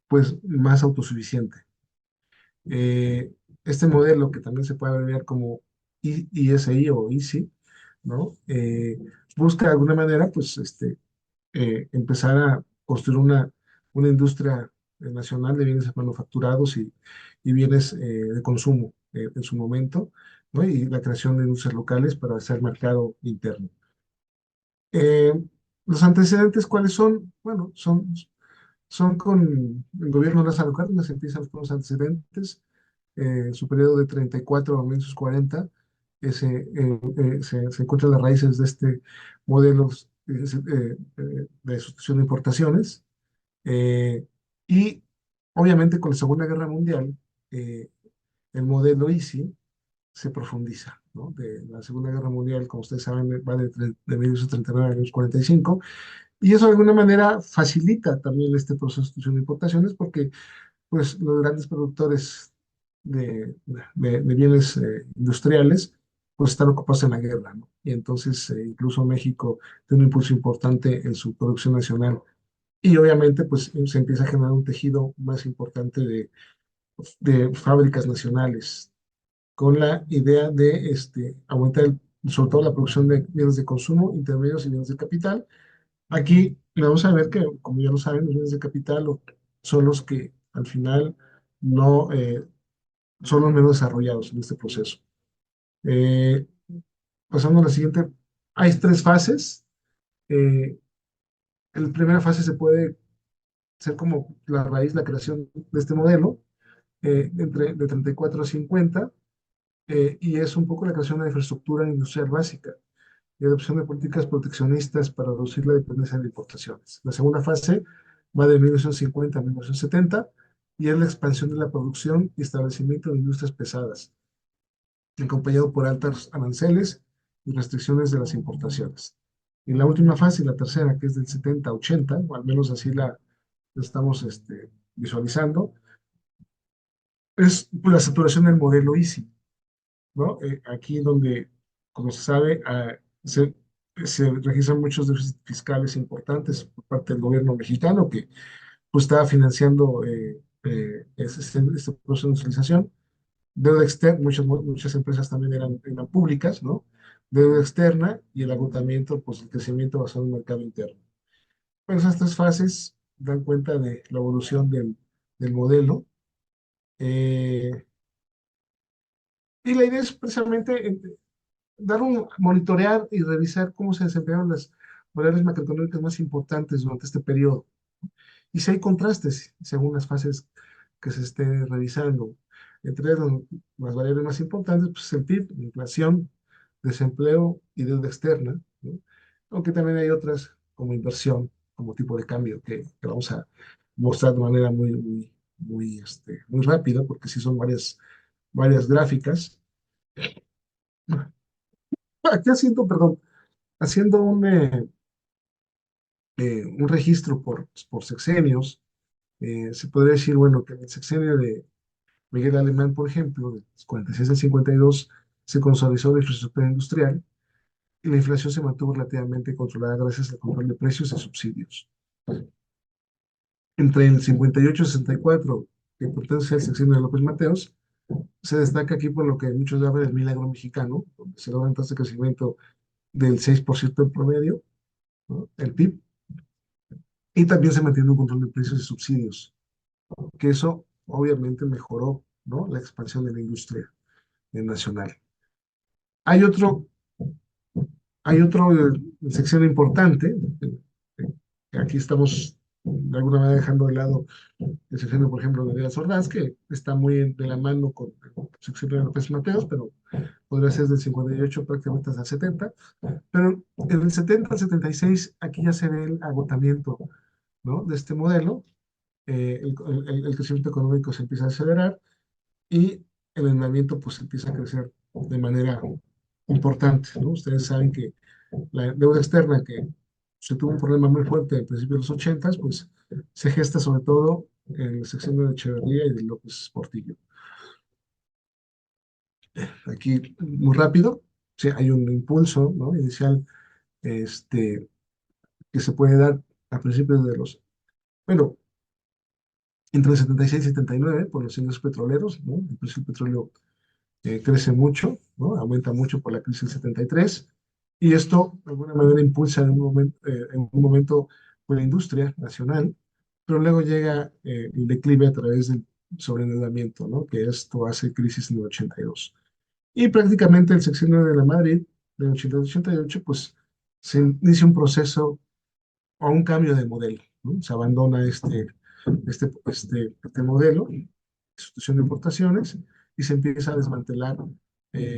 pues más autosuficiente. Este modelo, que también se puede abreviar como ISI o ISI, ¿no? Busca de alguna manera pues empezar a construir una industria nacional de bienes manufacturados y bienes de consumo en su momento, ¿no? Y la creación de industrias locales para hacer mercado interno. Eh, los antecedentes, ¿cuáles son? Bueno, son con el gobierno de Lázaro Cárdenas, empiezan los primeros antecedentes, su periodo de 34 a 1940, se encuentran las raíces de este modelo de sustitución de importaciones. Y obviamente con la Segunda Guerra Mundial, eh, el modelo ISI se profundiza, ¿no? De la Segunda Guerra Mundial, como ustedes saben, va de 1939 a 1945, y eso de alguna manera facilita también este proceso de sustitución de importaciones porque pues, los grandes productores de bienes industriales pues están ocupados en la guerra, ¿no? Y entonces incluso México tiene un impulso importante en su producción nacional y obviamente pues se empieza a generar un tejido más importante de fábricas nacionales con la idea de aumentar sobre todo la producción de bienes de consumo, intermedios y bienes de capital. Aquí vamos a ver que, como ya lo saben, los bienes de capital son los que al final no son los menos desarrollados en este proceso. Eh, Pasando a la siguiente, hay tres fases. En la primera fase se puede ser como la raíz, la creación de este modelo, de 34 a 50, y es un poco la creación de una infraestructura industrial básica y adopción de políticas proteccionistas para reducir la dependencia de importaciones. La segunda fase va de 1950 a 1970 y es la expansión de la producción y establecimiento de industrias pesadas, acompañado por altos aranceles y restricciones de las importaciones. En la última fase, la tercera, que es del 70 a 80, o al menos así la estamos visualizando, es la saturación del modelo ISI, ¿no? Aquí donde, como se sabe, se registran muchos déficits fiscales importantes por parte del gobierno mexicano que pues estaba financiando este proceso de industrialización. Deuda externa, muchas empresas también eran públicas, ¿no? Deuda externa y el agotamiento, pues el crecimiento basado en el mercado interno. Pues esas tres fases dan cuenta de la evolución del modelo. eh, y la idea es precisamente monitorear y revisar cómo se desempeñaron las variables macroeconómicas más importantes durante este periodo. Y si hay contrastes según las fases que se esté revisando. Entre las variables más importantes, pues el PIB, la inflación, desempleo y deuda externa, ¿no? Aunque también hay otras como inversión, como tipo de cambio, que vamos a mostrar de manera muy rápida, porque sí son varias gráficas. Aquí haciendo un registro por sexenios, se podría decir, bueno, que en el sexenio de Miguel Alemán, por ejemplo, de los 46 al 52, se consolidó la infraestructura industrial y la inflación se mantuvo relativamente controlada gracias al control de precios y subsidios. Entre el 58 y 64, que pertenece al sexenio de López Mateos, se destaca aquí por lo que muchos llaman el milagro mexicano, donde se logra tasas de crecimiento del 6% en promedio, ¿no? El PIB, y también se mantiene un control de precios y subsidios, que eso obviamente mejoró, ¿no? La expansión de la industria nacional. Hay otro, hay otro sección importante, aquí estamos de alguna manera dejando de lado el sexenio, por ejemplo, de Díaz Ordaz, que está muy de la mano con el sexenio de López Mateos, pero podría ser del 58 prácticamente hasta el 70. Pero en el 70 al 76, aquí ya se ve el agotamiento, ¿no?, de este modelo. El crecimiento económico se empieza a acelerar y el endeudamiento pues empieza a crecer de manera importante, ¿no? Ustedes saben que la deuda externa, que se tuvo un problema muy fuerte al principio de los 80, pues se gesta sobre todo en el sexenio de Echeverría y de López Portillo. Aquí, muy rápido, sí, hay un impulso, ¿no?, inicial, este, que se puede dar a principios de los, bueno, entre el 76 y 79 por los ingresos petroleros, ¿no? El precio del petróleo crece mucho, ¿no?, aumenta mucho por la crisis del 73, y esto de alguna manera impulsa en un momento pues, la industria nacional, pero luego llega el declive a través del sobreendeudamiento, ¿no?, que esto hace crisis en el 82. Y prácticamente el sexenio de la Madrid, del 80-88, pues se inicia un proceso o un cambio de modelo, ¿no? Se abandona este modelo, sustitución de importaciones, y se empieza a desmantelar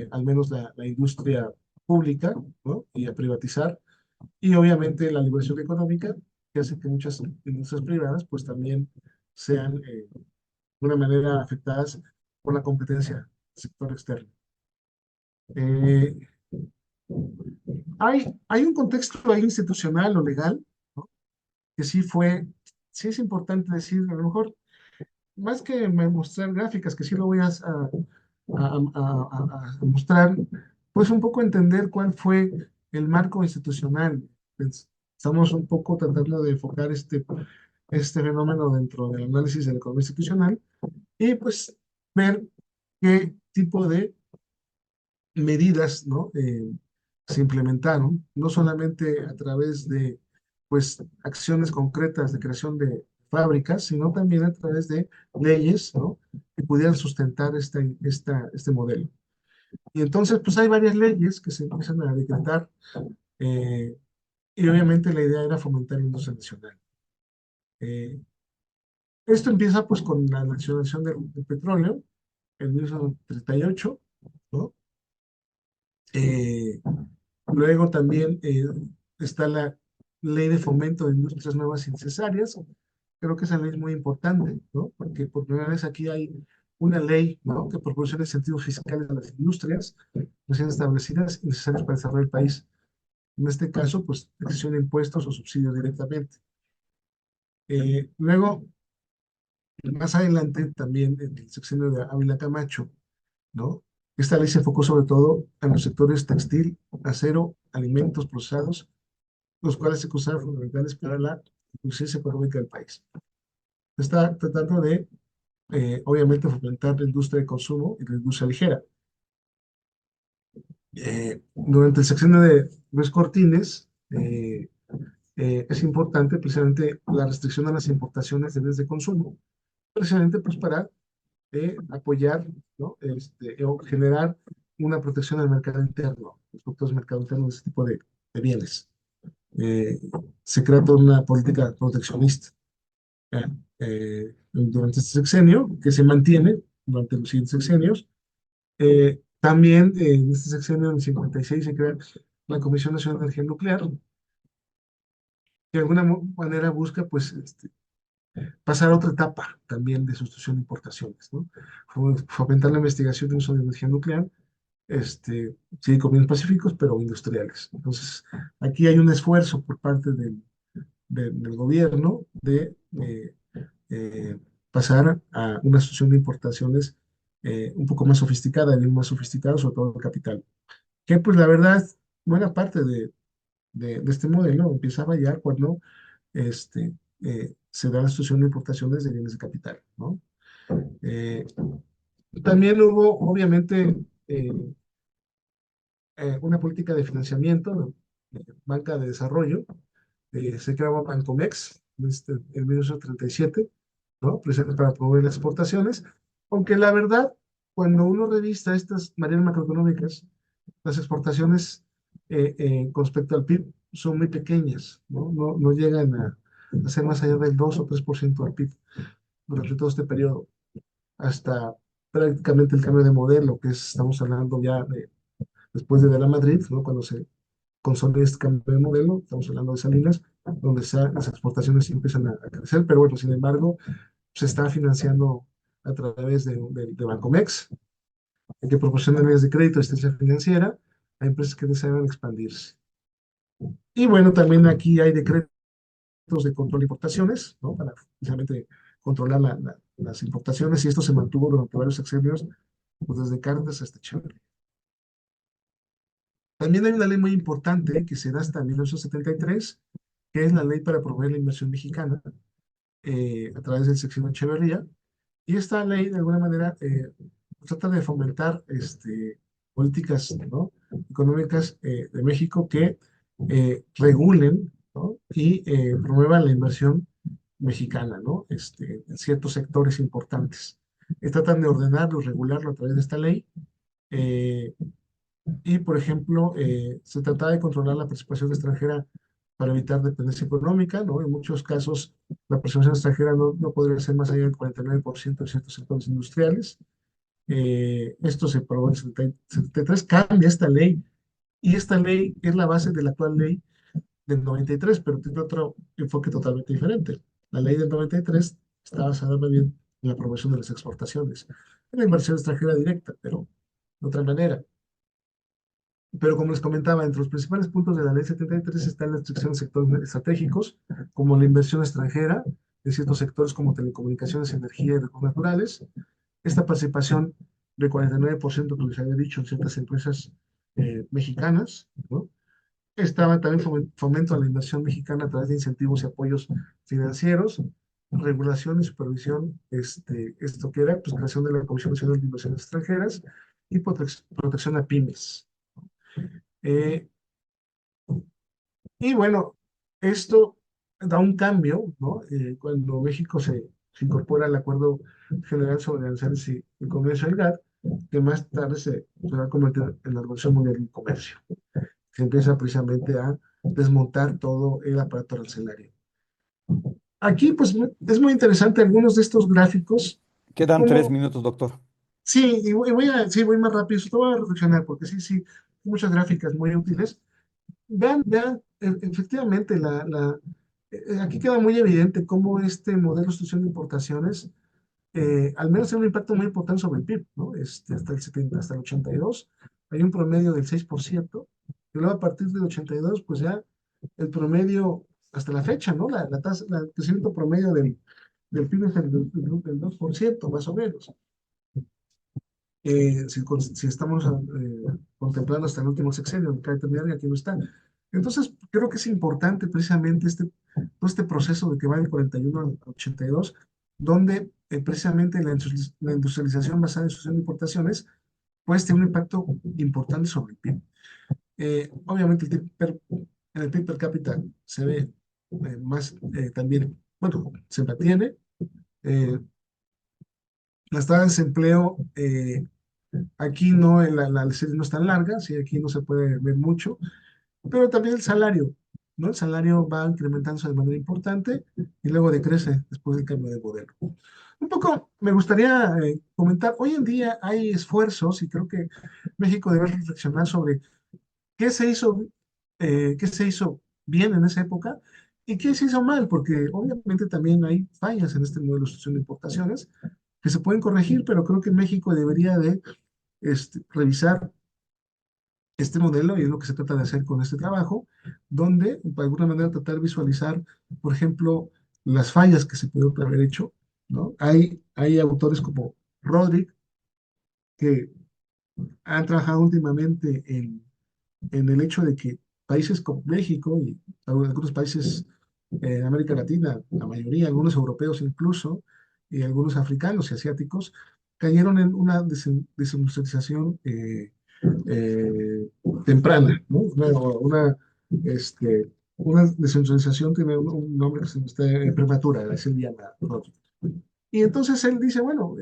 al menos la industria pública, ¿no?, y a privatizar, y obviamente la liberación económica, que hace que muchas industrias privadas pues también sean de una manera afectadas por la competencia del sector externo. Eh, hay un contexto ahí institucional o legal, ¿no?, que sí es importante decir, a lo mejor, más que mostrar gráficas, que sí lo voy a mostrar, pues un poco entender cuál fue el marco institucional. Estamos un poco tratando de enfocar este fenómeno dentro del análisis de la economía institucional y pues ver qué tipo de medidas, ¿no?, se implementaron, no solamente a través de pues, acciones concretas de creación de fábricas, sino también a través de leyes, ¿no?, que pudieran sustentar este modelo. Y entonces, pues hay varias leyes que se empiezan a decretar, eh, y obviamente la idea era fomentar la industria nacional. Eh, Esto empieza pues con la nacionalización del petróleo en 1938, ¿no? Eh, Luego también está la ley de fomento de industrias nuevas y necesarias. Creo que esa ley es muy importante, ¿no?, porque por primera vez aquí hay una ley, ¿no?, que proporciona incentivos fiscales a las industrias recién establecidas y necesarias para desarrollar el país. En este caso, pues, exención de impuestos o subsidios directamente. Luego, más adelante, también en el sexenio de Ávila Camacho, ¿no?, esta ley se enfocó sobre todo en los sectores textil, acero, alimentos procesados, los cuales se consideran fundamentales para la eficiencia económica del país. Está tratando de, obviamente, fomentar la industria de consumo y la industria ligera. Durante el sexenio de Luis Cortines, es importante precisamente la restricción a las importaciones de bienes de consumo, precisamente pues para apoyar, ¿no?, o generar una protección del mercado interno, los productos del mercado interno de ese tipo de bienes. Se crea toda una política proteccionista durante este sexenio, que se mantiene durante los siguientes sexenios. También en este sexenio, en el 56, se crea la Comisión Nacional de Energía Nuclear, que de alguna manera busca pues, pasar a otra etapa también de sustitución de importaciones, ¿no? Fomentar la investigación de uso de energía nuclear, sí, con bienes pacíficos, pero industriales. Entonces, aquí hay un esfuerzo por parte del gobierno de eh, pasar a una sustitución de importaciones un poco más sofisticada, bien más sofisticada, sobre todo el capital. Que pues la verdad, buena parte de este modelo empieza a fallar cuando se da la sustitución de importaciones de bienes de capital, ¿no? Eh, También hubo, obviamente, una política de financiamiento, banca de desarrollo. Se creaba Bancomex en 1937, ¿no?, precisamente para promover las exportaciones, aunque la verdad, cuando uno revisa estas mareas macroeconómicas, las exportaciones con respecto al PIB son muy pequeñas, ¿no? No llegan a ser más allá del 2 o 3% del PIB durante todo este periodo, hasta prácticamente el cambio de modelo, que estamos hablando ya después de la Madrid, ¿no? Cuando se consolida este cambio de modelo, estamos hablando de Salinas, donde las exportaciones sí empiezan a crecer, pero bueno, sin embargo, se está financiando a través de Bancomex, que proporciona líneas de crédito y asistencia financiera a empresas que desean expandirse. Y bueno, también aquí hay decretos de control de importaciones, ¿no? Para precisamente controlar las importaciones, y esto se mantuvo durante varios sexenios, pues desde Cárdenas hasta Echeverría. También hay una ley muy importante que se da hasta 1973, que es la ley para promover la inversión mexicana a través del sexenio Echeverría. Y esta ley, de alguna manera, trata de fomentar políticas, ¿no? económicas de México que regulen, ¿no? y promuevan la inversión mexicana, ¿no? En ciertos sectores importantes. Tratan de ordenarlo, regularlo a través de esta ley. eh, y, por ejemplo, se trata de controlar la participación extranjera para evitar dependencia económica, ¿no? En muchos casos, la participación extranjera no podría ser más allá del 49% de ciertos sectores industriales. Esto se aprobó en 73, cambia esta ley, y esta ley es la base de la actual ley del 93, pero tiene otro enfoque totalmente diferente. La ley del 93 está basada más bien en la promoción de las exportaciones, en la inversión extranjera directa, pero de otra manera. Pero como les comentaba, entre los principales puntos de la ley 73 está la restricción de sectores estratégicos, como la inversión extranjera en ciertos sectores como telecomunicaciones, energía y recursos naturales. Esta participación de 49% que les había dicho en ciertas empresas mexicanas, ¿no? Estaba también fomento a la inversión mexicana a través de incentivos y apoyos financieros, regulación y supervisión, esto que era, pues, creación de la Comisión Nacional de Inversiones Extranjeras y protección a pymes. Eh, y bueno, esto da un cambio, ¿no? Cuando México se incorpora al Acuerdo General sobre Aranceles y el Comercio del GATT, que más tarde se va a convertir en la Organización Mundial del Comercio. Se empieza precisamente a desmontar todo el aparato arancelario. Aquí, pues, es muy interesante algunos de estos gráficos, Quedan tres como, minutos, doctor. sí, y sí, voy más rápido, esto voy a reflexionar, porque sí, muchas gráficas muy útiles. Vean, efectivamente, aquí queda muy evidente cómo este modelo de sustitución de importaciones, al menos tiene un impacto muy importante sobre el PIB, ¿no? Hasta el 70, hasta el 82, hay un promedio del 6%, y luego a partir del 82, pues ya el promedio hasta la fecha, ¿no? La tasa, el crecimiento promedio del PIB es del 2%, más o menos. Si estamos contemplando hasta el último sexenio, que terminar y aquí no está. Entonces, creo que es importante precisamente todo este proceso de que va del 41 al 82, donde precisamente la industrialización basada en sucesión de importaciones, pues tiene un impacto importante sobre el PIB. Obviamente, en el PIB per cápita se ve más también, bueno, se mantiene. Eh, las tasas de desempleo, aquí no, la serie no es tan larga, sí, aquí no se puede ver mucho, pero también el salario, ¿no? El salario va incrementándose de manera importante y luego decrece después del cambio de modelo. Un poco me gustaría comentar, hoy en día hay esfuerzos y creo que México debe reflexionar sobre qué se hizo, qué se hizo bien en esa época y qué se hizo mal, porque obviamente también hay fallas en este modelo de sustitución de importaciones que se pueden corregir, pero creo que México debería de revisar este modelo, y es lo que se trata de hacer con este trabajo, donde de alguna manera tratar de visualizar, por ejemplo, las fallas que se pueden haber hecho, ¿no? Hay autores como Roderick que han trabajado últimamente en el hecho de que países como México y algunos países en América Latina, la mayoría, algunos europeos incluso, y algunos africanos y asiáticos, cayeron en una desindustrialización eh, temprana, ¿no? Una descentralización tiene un nombre que se está prematura, así se llama. Y entonces él dice, bueno,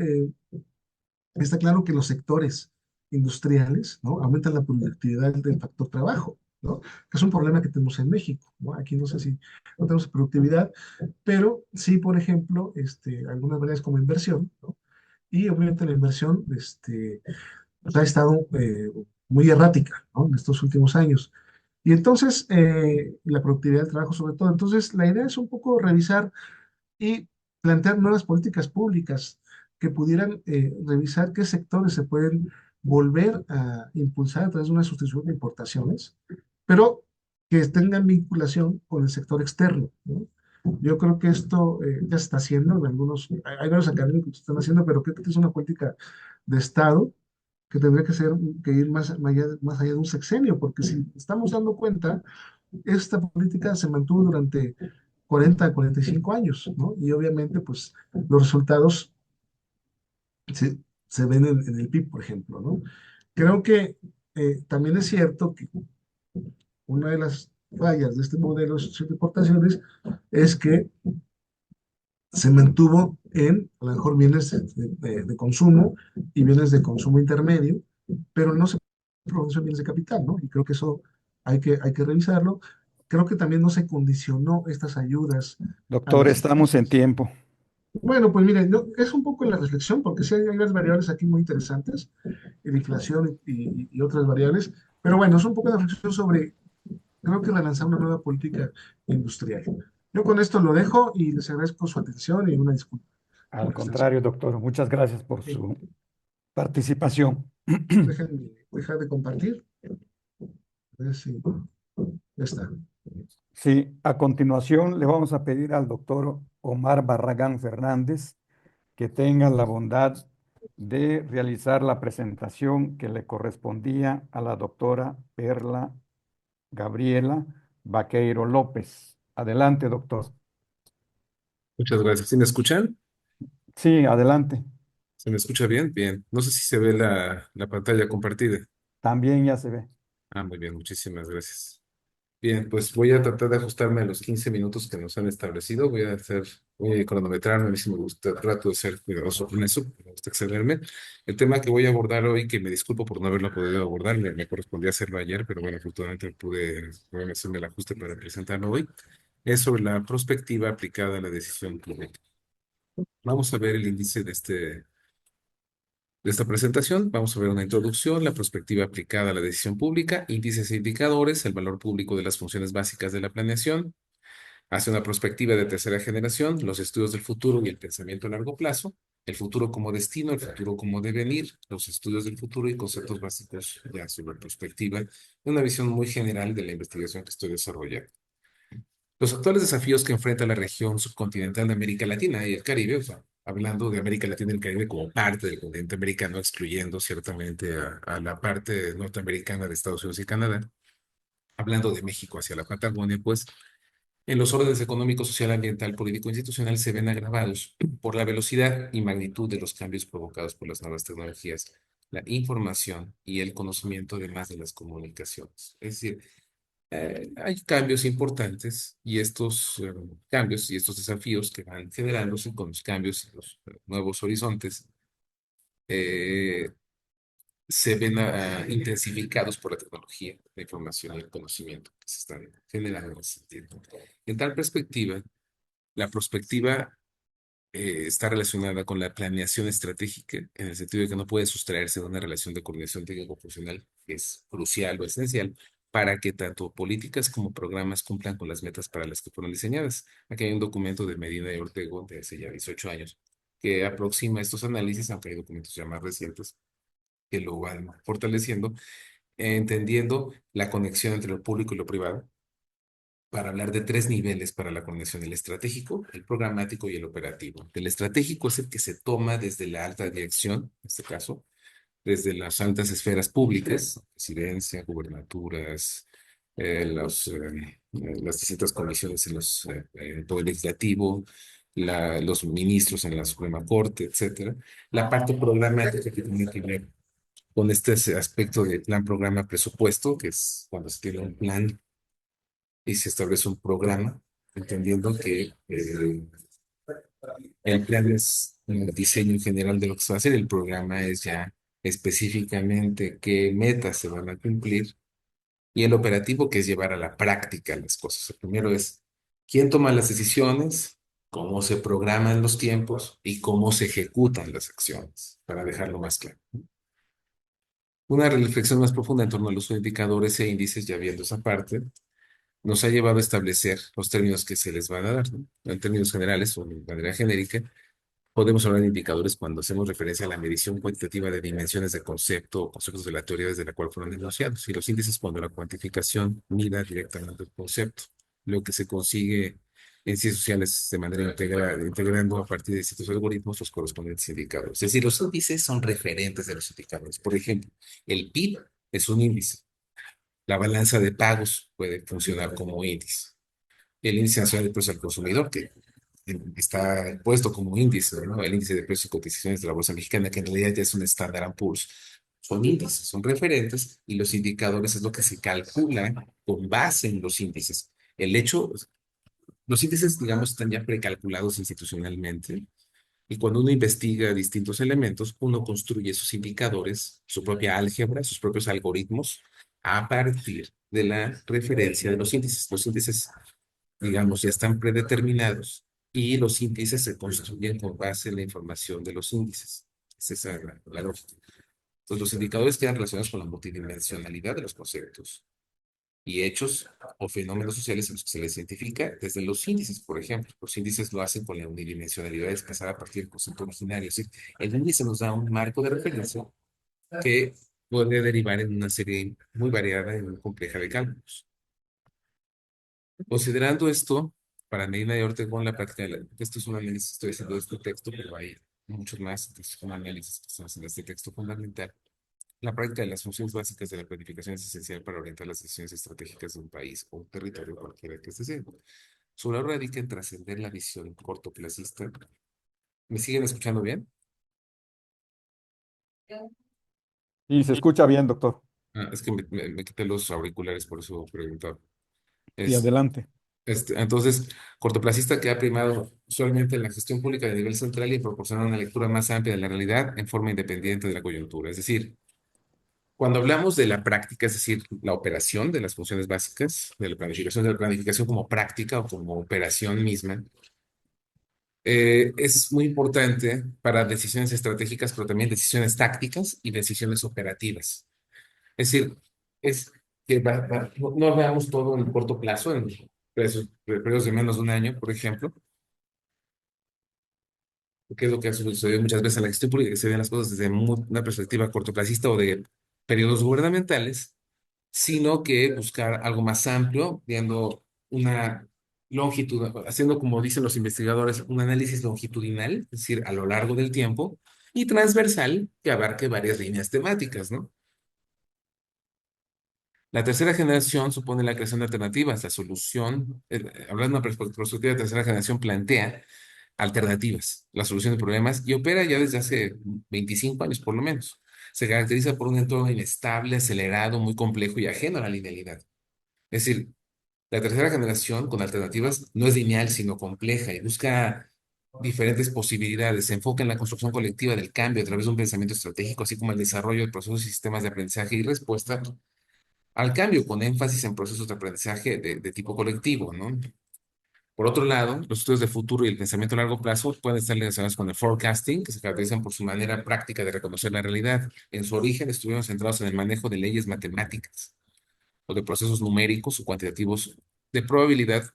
está claro que los sectores industriales, ¿no? aumentan la productividad del factor trabajo, ¿no? Que es un problema que tenemos en México, ¿no? Aquí no sé si no tenemos productividad, pero sí, por ejemplo, algunas variedades como inversión, ¿no? Y obviamente la inversión pues, ha estado muy errática, ¿no? En estos últimos años. Y entonces, la productividad del trabajo sobre todo. Entonces, la idea es un poco revisar y plantear nuevas políticas públicas que pudieran revisar qué sectores se pueden volver a impulsar a través de una sustitución de importaciones, pero que tengan vinculación con el sector externo, ¿no? Yo creo que esto ya se está haciendo en algunos, hay varios académicos que lo están haciendo, pero creo que es una política de Estado que tendría que ser, que ir más allá de un sexenio, porque si estamos dando cuenta, esta política se mantuvo durante 40 a 45 años, ¿no? Y obviamente, pues, los resultados se ven en el PIB, por ejemplo, ¿no? Creo que también es cierto que una de las fallas de este modelo de importaciones es que se mantuvo en, a lo mejor, bienes de consumo y bienes de consumo intermedio, pero no se profundizó en bienes de capital, ¿no? Y creo que eso hay que revisarlo. Creo que también no se condicionó estas ayudas a Doctor, las... estamos en tiempo. Bueno, pues miren, es un poco la reflexión, porque sí hay varias variables aquí muy interesantes, la inflación y otras variables, pero bueno, es un poco de reflexión sobre, creo que relanzar una nueva política industrial. Yo con esto lo dejo y les agradezco su atención y una disculpa por Al la extensión. contrario, doctor, muchas gracias por Sí, su participación. déjenme dejar de compartir. A ver si ya está. Sí, a continuación le vamos a pedir al doctor Omar Barragán Fernández que tenga la bondad de realizar la presentación que le correspondía a la doctora Perla Gabriela Vaqueiro López. Adelante, doctor. Muchas gracias. ¿Sí me escuchan? Sí, adelante. ¿Se me escucha bien? Bien. No sé si se ve la pantalla compartida. También ya se ve. Ah, muy bien, muchísimas gracias. Bien, pues voy a tratar de ajustarme a los 15 minutos que nos han establecido. Voy a cronometrarme, a mí sí me gusta, trato de ser cuidadoso con eso, no me gusta excederme. El tema que voy a abordar hoy, que me disculpo por no haberlo podido abordar, me correspondía hacerlo ayer, pero bueno, afortunadamente pude hacerme el ajuste para presentarlo hoy, es sobre la prospectiva aplicada a la decisión pública. Vamos a ver el índice de esta presentación. Vamos a ver una introducción, la perspectiva aplicada a la decisión pública, índices e indicadores, el valor público de las funciones básicas de la planeación, hace una perspectiva de tercera generación, los estudios del futuro y el pensamiento a largo plazo, el futuro como destino, el futuro como devenir, los estudios del futuro y conceptos básicos ya sobre perspectiva, una visión muy general de la investigación que estoy desarrollando. Los actuales desafíos que enfrenta la región subcontinental de América Latina y el Caribe, o sea, hablando de América Latina y el Caribe como parte del continente americano, excluyendo ciertamente a la parte norteamericana de Estados Unidos y Canadá, hablando de México hacia la Patagonia, pues en los órdenes económico, social, ambiental, político e institucional se ven agravados por la velocidad y magnitud de los cambios provocados por las nuevas tecnologías, la información y el conocimiento, además de las comunicaciones. Es decir, hay cambios importantes y estos cambios y estos desafíos que van generándose con los cambios y los nuevos horizontes eh, se ven intensificados por la tecnología, la información y el conocimiento que se están generando en ese sentido. En tal perspectiva, la prospectiva está relacionada con la planeación estratégica, en el sentido de que no puede sustraerse de una relación de coordinación técnico-profesional que es crucial o esencial para que tanto políticas como programas cumplan con las metas para las que fueron diseñadas. Aquí hay un documento de Medina y Ortego de hace ya 18 años que aproxima estos análisis, aunque hay documentos ya más recientes que lo van fortaleciendo, entendiendo la conexión entre lo público y lo privado para hablar de tres niveles para la coordinación: el estratégico, el programático y el operativo. El estratégico es el que se toma desde la alta dirección, en este caso, desde las altas esferas públicas, presidencia, gubernaturas, las distintas comisiones en el Poder Legislativo, los ministros en la Suprema Corte, etcétera. La parte programática que tiene que ver con este aspecto de plan, programa, presupuesto, que es cuando se tiene un plan y se establece un programa, entendiendo que el plan es un diseño en general de lo que se va a hacer, el programa es ya específicamente qué metas se van a cumplir y el operativo, que es llevar a la práctica las cosas. El primero es quién toma las decisiones, cómo se programan los tiempos y cómo se ejecutan las acciones, para dejarlo más claro. Una reflexión más profunda en torno a los indicadores e índices, ya viendo esa parte, nos ha llevado a establecer los términos que se les van a dar, ¿no? En términos generales o de manera genérica, podemos hablar de indicadores cuando hacemos referencia a la medición cuantitativa de dimensiones de concepto o conceptos de la teoría desde la cual fueron enunciados. Y los índices cuando la cuantificación mida directamente el concepto, lo que se consigue en ciencias sociales de manera integrando a partir de distintos algoritmos los correspondientes indicadores. Es decir, los índices son referentes de los indicadores. Por ejemplo, el PIB es un índice. La balanza de pagos puede funcionar como índice. El índice nacional de precios al consumidor, que está puesto como índice, ¿no? El índice de precios y cotizaciones de la Bolsa Mexicana, que en realidad ya es un Standard and Poor's. Son índices, son referentes, y los indicadores es lo que se calcula con base en los índices. El hecho, los índices, digamos, están ya precalculados institucionalmente, y cuando uno investiga distintos elementos, uno construye sus indicadores, su propia álgebra, sus propios algoritmos, a partir de la referencia de los índices. Los índices, digamos, ya están predeterminados, y los índices se construyen con base en la información de los índices. Esa es la lógica. Entonces, los indicadores quedan relacionados con la multidimensionalidad de los conceptos y hechos o fenómenos sociales en los que se les identifica desde los índices, por ejemplo. Los índices lo hacen con la unidimensionalidad expresada a partir del concepto originario. Es decir, el índice nos da un marco de referencia que puede derivar en una serie muy variada y muy compleja de cálculos. Considerando esto, para Medina de Ortega, la práctica esto es un análisis, estoy haciendo de este texto, pero hay muchos más, entonces, un análisis que están haciendo este texto fundamental. La práctica de las funciones básicas de la planificación es esencial para orientar las decisiones estratégicas de un país o un territorio cualquiera que esté sea. Su labor radica en trascender la visión cortoplacista. ¿Me siguen escuchando bien? Y se escucha bien, doctor. Es que me quité los auriculares, por eso preguntaba. Sí, Es, adelante. entonces, cortoplacista, que ha primado usualmente en la gestión pública de nivel central y proporciona una lectura más amplia de la realidad en forma independiente de la coyuntura. Es decir, cuando hablamos de la práctica, es decir, la operación de las funciones básicas, de la planificación como práctica o como operación misma, es muy importante para decisiones estratégicas, pero también decisiones tácticas y decisiones operativas. Es decir, es que no veamos todo en el corto plazo, en periodos de menos de un año, por ejemplo, que es lo que ha sucedido muchas veces en la gestión pública, que se ven las cosas desde una perspectiva cortoplacista o de periodos gubernamentales, sino que buscar algo más amplio, viendo una longitud, haciendo, como dicen los investigadores, un análisis longitudinal, es decir, a lo largo del tiempo, y transversal, que abarque varias líneas temáticas, ¿no? La tercera generación supone la creación de alternativas. La solución, hablando de una perspectiva de tercera generación, plantea alternativas, la solución de problemas, y opera ya desde hace 25 años por lo menos. Se caracteriza por un entorno inestable, acelerado, muy complejo y ajeno a la linealidad. Es decir, la tercera generación con alternativas no es lineal, sino compleja, y busca diferentes posibilidades. Se enfoca en la construcción colectiva del cambio a través de un pensamiento estratégico, así como el desarrollo de procesos y sistemas de aprendizaje y respuesta al cambio, con énfasis en procesos de aprendizaje de tipo colectivo, ¿no? Por otro lado, los estudios de futuro y el pensamiento a largo plazo pueden estar relacionados con el forecasting, que se caracterizan por su manera práctica de reconocer la realidad. En su origen estuvieron centrados en el manejo de leyes matemáticas o de procesos numéricos o cuantitativos de probabilidad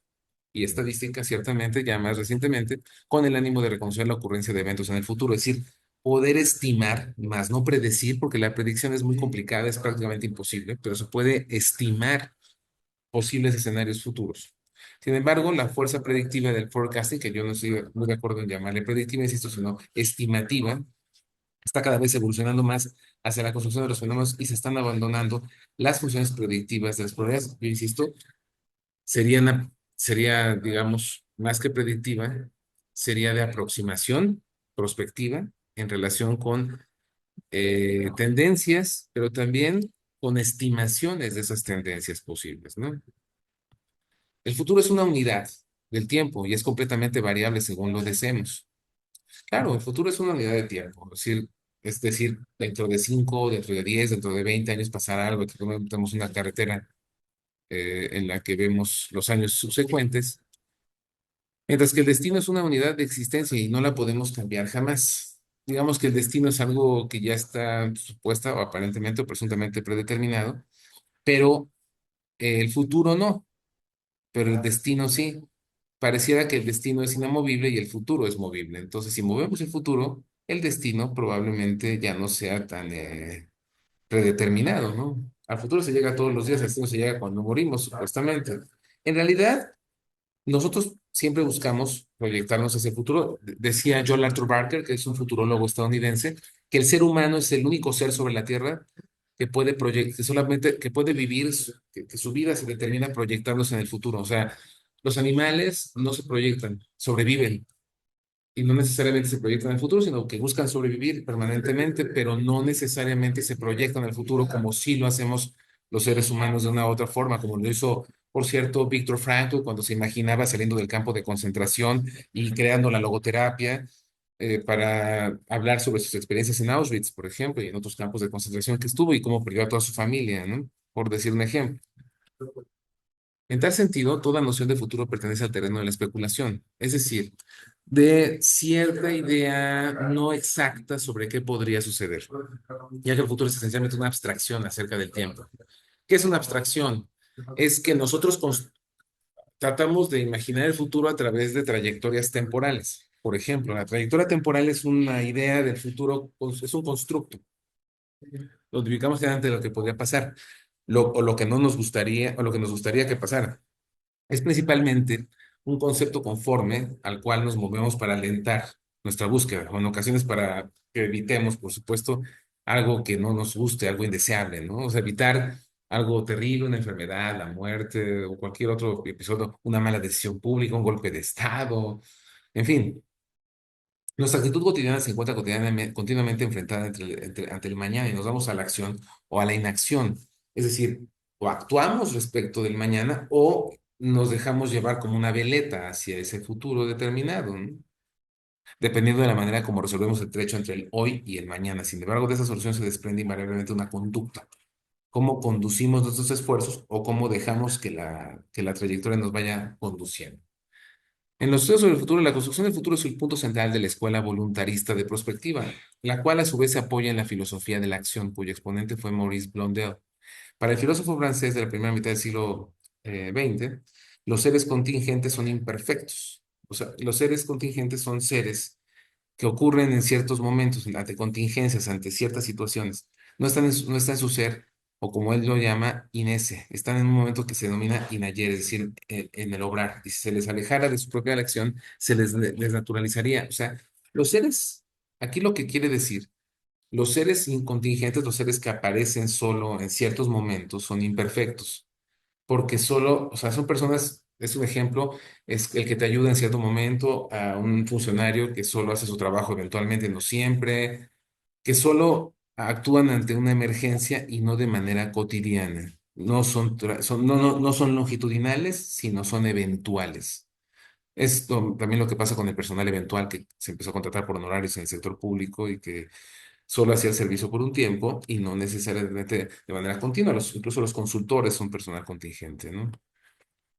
y estadística, ciertamente, ya más recientemente, con el ánimo de reconocer la ocurrencia de eventos en el futuro, es decir, poder estimar, más no predecir, porque la predicción es muy complicada, es prácticamente imposible, pero se puede estimar posibles escenarios futuros. Sin embargo, la fuerza predictiva del forecasting, que yo no estoy muy de acuerdo en llamarle predictiva, insisto, sino estimativa, está cada vez evolucionando más hacia la construcción de los fenómenos y se están abandonando las funciones predictivas de las probabilidades. Yo insisto, sería, digamos, más que predictiva, sería de aproximación prospectiva en relación con tendencias, pero también con estimaciones de esas tendencias posibles, ¿no? El futuro es una unidad del tiempo y es completamente variable según lo deseemos. Claro, el futuro es una unidad de tiempo, es decir, dentro de 5, dentro de 10, dentro de 20 años pasará algo, que tenemos una carretera en la que vemos los años subsecuentes, mientras que el destino es una unidad de existencia y no la podemos cambiar jamás. Digamos que el destino es algo que ya está supuesta o aparentemente o presuntamente predeterminado, pero el futuro no, pero el destino sí. Pareciera que el destino es inamovible y el futuro es movible. Entonces, si movemos el futuro, el destino probablemente ya no sea tan predeterminado, ¿no? Al futuro se llega todos los días, al destino se llega cuando morimos, supuestamente. En realidad, nosotros siempre buscamos proyectarnos hacia el futuro. Decía John Arthur Barker, que es un futurólogo estadounidense, que el ser humano es el único ser sobre la Tierra que puede que solamente que puede vivir, que su vida se determina proyectándose en el futuro. O sea, los animales no se proyectan, sobreviven y no necesariamente se proyectan en el futuro, sino que buscan sobrevivir permanentemente, pero no necesariamente se proyectan al futuro como si lo hacemos los seres humanos de una u otra forma, como lo hizo, por cierto, Viktor Frankl cuando se imaginaba saliendo del campo de concentración y creando la logoterapia para hablar sobre sus experiencias en Auschwitz, por ejemplo, y en otros campos de concentración que estuvo y cómo perdió a toda su familia, ¿no? Por decir un ejemplo. En tal sentido, toda noción de futuro pertenece al terreno de la especulación, es decir, de cierta idea no exacta sobre qué podría suceder, ya que el futuro es esencialmente una abstracción acerca del tiempo. ¿Qué es una abstracción? Es que nosotros tratamos de imaginar el futuro a través de trayectorias temporales. Por ejemplo, la trayectoria temporal es una idea del futuro, es un constructo. Lo ubicamos delante de lo que podría pasar, o lo que no nos gustaría, o lo que nos gustaría que pasara. Es principalmente un concepto conforme al cual nos movemos para alentar nuestra búsqueda, o en ocasiones para que evitemos, por supuesto, algo que no nos guste, algo indeseable, ¿no? O sea, evitar algo terrible, una enfermedad, la muerte o cualquier otro episodio, una mala decisión pública, un golpe de estado, en fin. Nuestra actitud cotidiana se encuentra continuamente enfrentada ante el mañana y nos vamos a la acción o a la inacción. Es decir, o actuamos respecto del mañana o nos dejamos llevar como una veleta hacia ese futuro determinado, ¿no? Dependiendo de la manera como resolvemos el trecho entre el hoy y el mañana. Sin embargo, de esa solución se desprende invariablemente una conducta. Cómo conducimos nuestros esfuerzos o cómo dejamos que la trayectoria nos vaya conduciendo. En los estudios sobre el futuro, la construcción del futuro es el punto central de la escuela voluntarista de prospectiva, la cual a su vez se apoya en la filosofía de la acción, cuyo exponente fue Maurice Blondel. Para el filósofo francés de la primera mitad del siglo XX, los seres contingentes son imperfectos. O sea, los seres contingentes son seres que ocurren en ciertos momentos, ante contingencias, ante ciertas situaciones. No está en su ser, o como él lo llama, inese. Están en un momento que se denomina inayer, es decir, en el obrar. Y si se les alejara de su propia elección, se les desnaturalizaría. O sea, los seres, aquí lo que quiere decir, los seres incontingentes, los seres que aparecen solo en ciertos momentos, son imperfectos porque solo, o sea, son personas, es un ejemplo, es el que te ayuda en cierto momento a un funcionario que solo hace su trabajo eventualmente, no siempre, que solo actúan ante una emergencia y no de manera cotidiana. No son, no son longitudinales, sino son eventuales. Esto también lo que pasa con el personal eventual que se empezó a contratar por honorarios en el sector público y que solo hacía el servicio por un tiempo y no necesariamente de manera continua. Incluso los consultores son personal contingente, ¿no?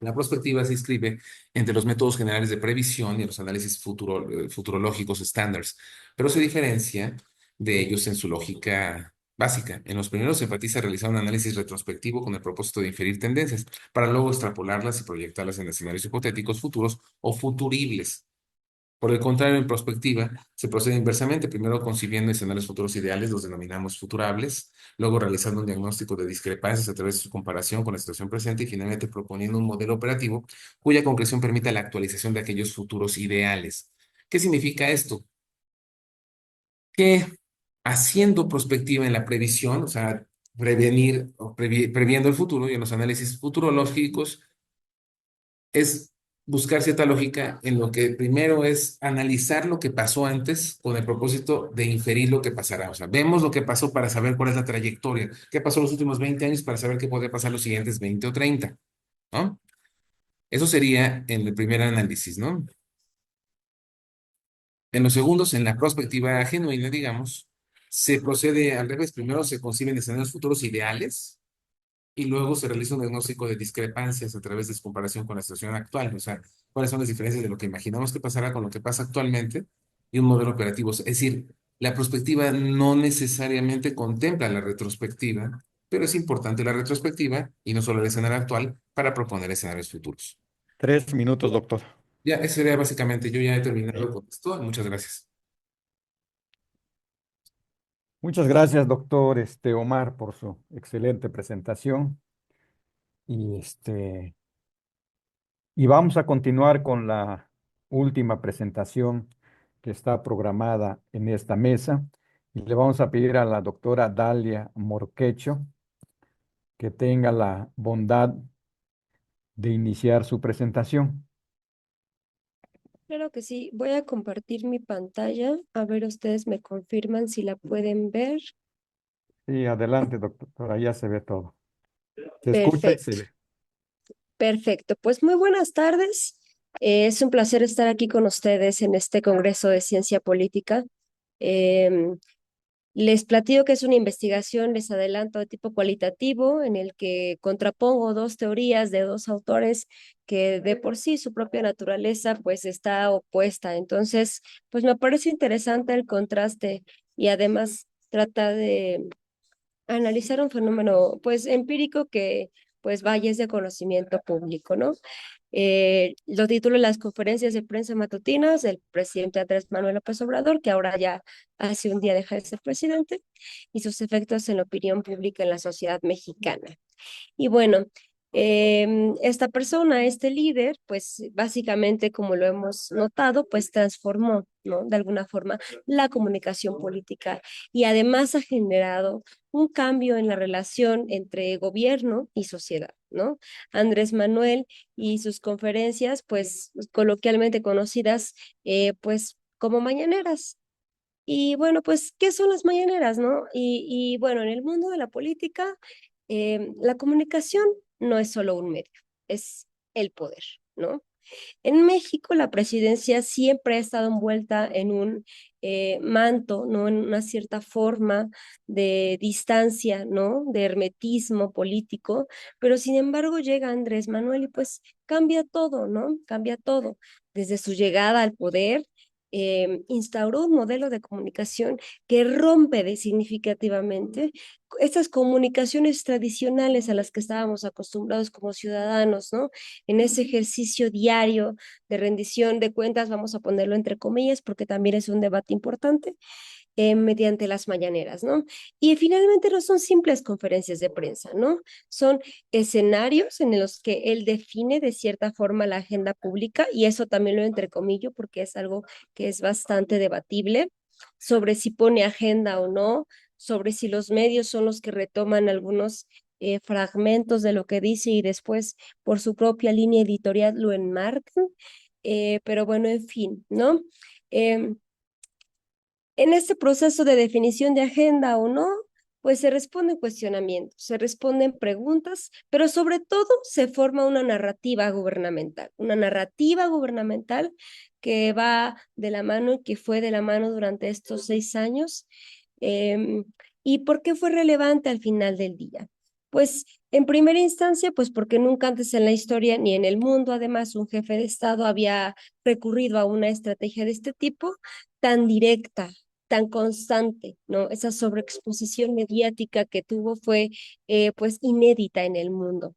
La prospectiva se inscribe entre los métodos generales de previsión y los análisis futurológicos estándares, pero se diferencia de ellos en su lógica básica. En los primeros se enfatiza realizar un análisis retrospectivo con el propósito de inferir tendencias, para luego extrapolarlas y proyectarlas en escenarios hipotéticos futuros o futuribles. Por el contrario, en prospectiva, se procede inversamente, primero concibiendo escenarios futuros ideales, los denominamos futurables, luego realizando un diagnóstico de discrepancias a través de su comparación con la situación presente y finalmente proponiendo un modelo operativo cuya concreción permita la actualización de aquellos futuros ideales. ¿Qué significa esto? Que haciendo prospectiva en la previsión, o sea, prevenir o previendo el futuro y en los análisis futurológicos, es buscar cierta lógica en lo que primero es analizar lo que pasó antes con el propósito de inferir lo que pasará. O sea, vemos lo que pasó para saber cuál es la trayectoria, qué pasó los últimos 20 años para saber qué podría pasar los siguientes 20 o 30, ¿no? Eso sería en el primer análisis, ¿no? En los segundos, en la perspectiva genuina, digamos, se procede al revés. Primero se conciben escenarios futuros ideales y luego se realiza un diagnóstico de discrepancias a través de su comparación con la situación actual, o sea, cuáles son las diferencias de lo que imaginamos que pasará con lo que pasa actualmente y un modelo operativo. Es decir, la prospectiva no necesariamente contempla la retrospectiva, pero es importante la retrospectiva y no solo el escenario actual para proponer escenarios futuros. 3 minutos, doctor. Ya, eso sería básicamente, yo ya he terminado Ok. con esto. Muchas gracias. Muchas gracias, doctor Omar, por su excelente presentación. Y, y vamos a continuar con la última presentación que está programada en esta mesa. Y le vamos a pedir a la doctora Dalia Morquecho que tenga la bondad de iniciar su presentación. Claro que sí, voy a compartir mi pantalla. A ver, ustedes me confirman si la pueden ver. Sí, adelante, doctora, ya se ve todo. Se escucha y se Perfecto, ve. perfecto. Pues muy buenas tardes. Es un placer estar aquí con ustedes en este Congreso de Ciencia Política. Em, Les platico que es una investigación, les adelanto, de tipo cualitativo, en el que contrapongo dos teorías de dos autores que de por sí su propia naturaleza pues está opuesta. Entonces, pues me parece interesante el contraste y además trata de analizar un fenómeno pues empírico que pues vaya es de conocimiento público, ¿no? Lo titulo Las conferencias de prensa matutinas del presidente Andrés Manuel López Obrador, que ahora ya hace un día deja de ser presidente, y sus efectos en la opinión pública en la sociedad mexicana. Y bueno, esta persona, este líder, pues básicamente, como lo hemos notado, pues transformó, ¿no? De alguna forma, la comunicación política y además ha generado un cambio en la relación entre gobierno y sociedad, ¿no? Andrés Manuel y sus conferencias, pues coloquialmente conocidas, pues como mañaneras. Y bueno, pues, ¿qué son las mañaneras, no? Y bueno, en el mundo de la política, la comunicación no es solo un medio, es el poder, ¿no? En México la presidencia siempre ha estado envuelta en un manto, ¿no? En una cierta forma de distancia, ¿no? De hermetismo político, pero sin embargo llega Andrés Manuel y pues cambia todo, ¿no? Cambia todo. Desde su llegada al poder, instauró un modelo de comunicación que rompe significativamente estas comunicaciones tradicionales a las que estábamos acostumbrados como ciudadanos, ¿no? En ese ejercicio diario de rendición de cuentas, vamos a ponerlo entre comillas, porque también es un debate importante, mediante las mañaneras, ¿no? Y finalmente no son simples conferencias de prensa, ¿no? Son escenarios en los que él define de cierta forma la agenda pública, y eso también lo entrecomillo porque es algo que es bastante debatible, sobre si pone agenda o no, sobre si los medios son los que retoman algunos fragmentos de lo que dice y después por su propia línea editorial lo enmarcan, pero bueno, en fin, ¿no? Eh, en este proceso de definición de agenda o no, pues se responden cuestionamientos, se responden preguntas, pero sobre todo se forma una narrativa gubernamental que va de la mano y que fue de la mano durante estos 6 años. Em, ¿Y por qué fue relevante al final del día? Pues en primera instancia, pues porque nunca antes en la historia ni en el mundo, además, un jefe de Estado había recurrido a una estrategia de este tipo tan directa, tan constante, ¿no? Esa sobreexposición mediática que tuvo fue pues inédita en el mundo.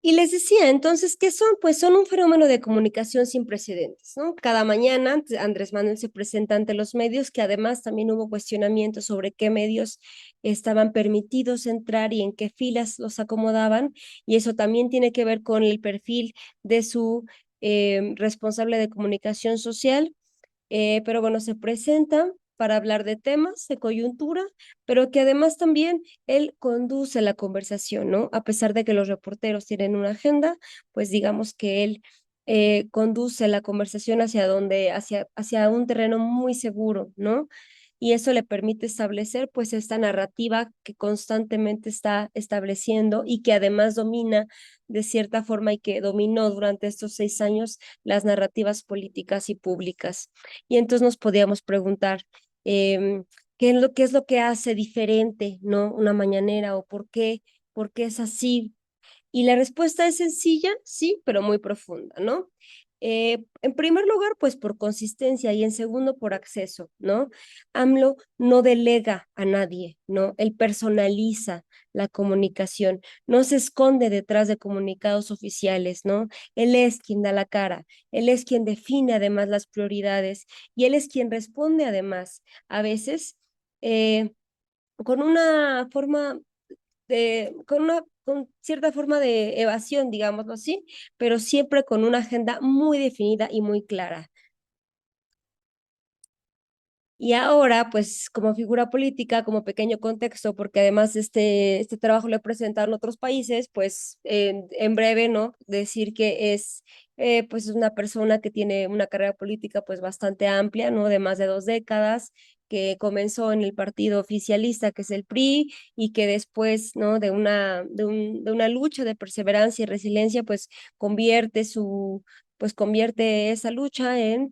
Y les decía, entonces, ¿qué son? Pues son un fenómeno de comunicación sin precedentes, ¿no? Cada mañana Andrés Manuel se presenta ante los medios, que además también hubo cuestionamientos sobre qué medios estaban permitidos entrar y en qué filas los acomodaban, y eso también tiene que ver con el perfil de su responsable de comunicación social, pero bueno, se presenta para hablar de temas de coyuntura, pero que además también él conduce la conversación, ¿no? A pesar de que los reporteros tienen una agenda, pues digamos que él conduce la conversación hacia un terreno muy seguro, ¿no? Y eso le permite establecer pues esta narrativa que constantemente está estableciendo y que además domina de cierta forma y que dominó durante estos 6 años las narrativas políticas y públicas. Y entonces nos podíamos preguntar, eh, qué es lo que hace diferente, ¿no? Una mañanera o por qué es así. Y la respuesta es sencilla, sí, pero muy profunda, ¿no? En primer lugar, pues por consistencia y en segundo, por acceso, ¿no? AMLO no delega a nadie, ¿no? Él personaliza la comunicación, no se esconde detrás de comunicados oficiales, ¿no? Él es quien da la cara, él es quien define además las prioridades y él es quien responde además, a veces, eh, con una forma con cierta forma de evasión, digámoslo así, pero siempre con una agenda muy definida y muy clara. Y ahora, pues como figura política, como pequeño contexto, porque además este trabajo lo he presentado en otros países, pues en breve, ¿no? Decir que es pues una persona que tiene una carrera política pues bastante amplia, ¿no? De más de 2 décadas, que comenzó en el partido oficialista, que es el PRI, y que después, ¿no? De una lucha de perseverancia y resiliencia, pues convierte esa lucha en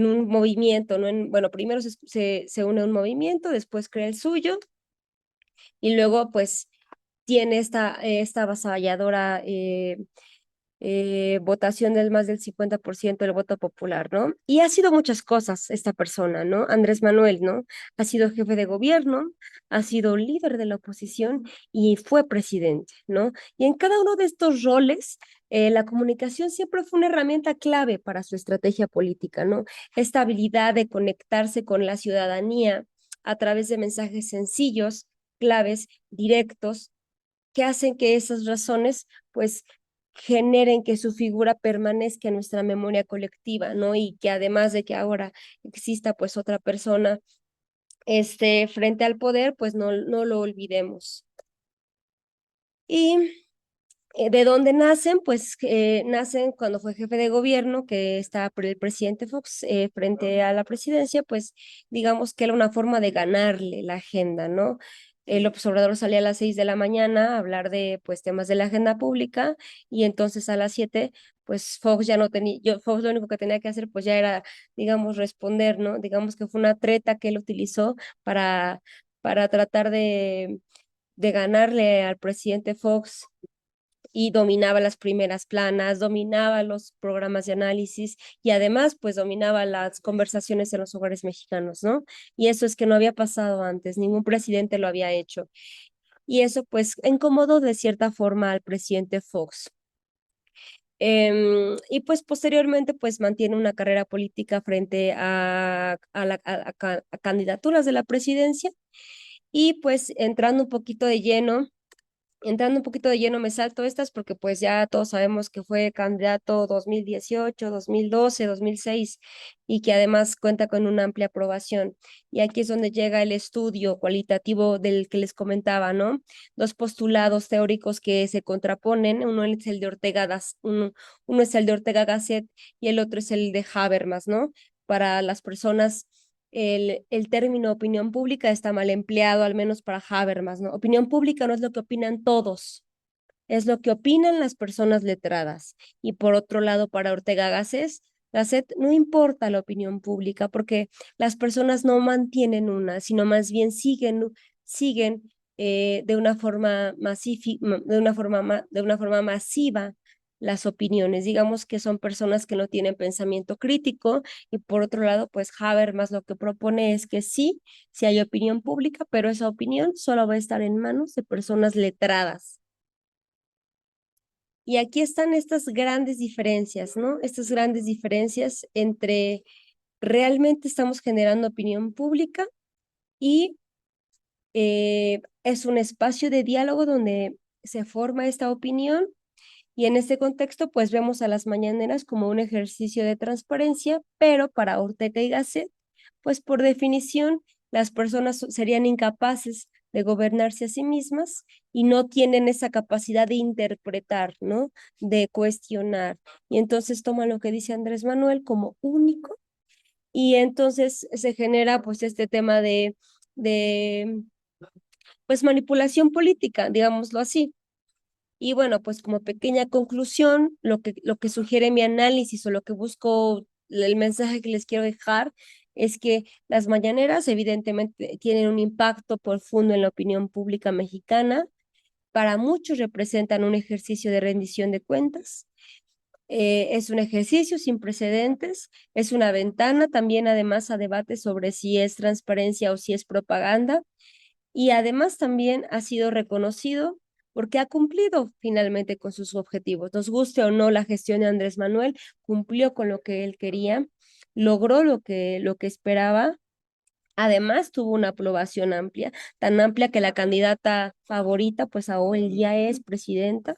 un movimiento, ¿no? Bueno, primero se une a un movimiento, después crea el suyo y luego pues tiene esta avasalladora votación del más del 50% del voto popular, ¿no? Y ha sido muchas cosas esta persona, ¿no? Andrés Manuel, ¿no? Ha sido jefe de gobierno, ha sido líder de la oposición y fue presidente, ¿no? Y en cada uno de estos roles, la comunicación siempre fue una herramienta clave para su estrategia política, ¿no? Esta habilidad de conectarse con la ciudadanía a través de mensajes sencillos, claves, directos, que hacen que esas razones, pues, generen que su figura permanezca en nuestra memoria colectiva, ¿no? Y que además de que ahora exista, pues, otra persona, frente al poder, pues, no lo olvidemos. Y ¿de dónde nacen? Pues nacen cuando fue jefe de gobierno, que estaba por el presidente Fox frente a la presidencia, pues digamos que era una forma de ganarle la agenda, ¿no? El observador salía a las 6 de la mañana a hablar de pues temas de la agenda pública y entonces a las 7 pues Fox ya no tenía, Fox lo único que tenía que hacer pues ya era, digamos, responder, ¿no? Digamos que fue una treta que él utilizó para tratar de ganarle al presidente Fox y dominaba las primeras planas, dominaba los programas de análisis y además pues dominaba las conversaciones en los hogares mexicanos, ¿no? Y eso es que no había pasado antes, ningún presidente lo había hecho. Y eso pues incomodó de cierta forma al presidente Fox. Y pues posteriormente pues mantiene una carrera política frente a candidaturas de la presidencia y pues entrando un poquito de lleno, me salto estas porque pues ya todos sabemos que fue candidato 2018, 2012, 2006 y que además cuenta con una amplia aprobación. Y aquí es donde llega el estudio cualitativo del que les comentaba, ¿no? Dos postulados teóricos que se contraponen, uno es el de uno es el de Ortega Gasset y el otro es el de Habermas, ¿no? Para las personas el término opinión pública está mal empleado, al menos para Habermas, ¿no? Opinión pública no es lo que opinan todos, es lo que opinan las personas letradas. Y por otro lado, para Ortega Gasset no importa la opinión pública porque las personas no mantienen una, sino más bien siguen de una forma masiva las opiniones. Digamos que son personas que no tienen pensamiento crítico y por otro lado, pues Habermas lo que propone es que sí hay opinión pública, pero esa opinión solo va a estar en manos de personas letradas. Y aquí están estas grandes diferencias, ¿no? Estas grandes diferencias entre realmente estamos generando opinión pública y es un espacio de diálogo donde se forma esta opinión y en este contexto pues vemos a las mañaneras como un ejercicio de transparencia, pero para Ortega y Gasset, pues por definición las personas serían incapaces de gobernarse a sí mismas y no tienen esa capacidad de interpretar, ¿no? De cuestionar. Y entonces toman lo que dice Andrés Manuel como único y entonces se genera pues este tema de pues manipulación política, digámoslo así. Y bueno, pues como pequeña conclusión, lo que sugiere mi análisis o lo que busco, el mensaje que les quiero dejar es que las mañaneras evidentemente tienen un impacto profundo en la opinión pública mexicana. Para muchos representan un ejercicio de rendición de cuentas. Es un ejercicio sin precedentes, es una ventana también además a debate sobre si es transparencia o si es propaganda, y además también ha sido reconocido porque ha cumplido finalmente con sus objetivos. Nos guste o no la gestión de Andrés Manuel, cumplió con lo que él quería, logró lo que esperaba. Además, tuvo una aprobación amplia, tan amplia que la candidata favorita, pues ahora ya es presidenta.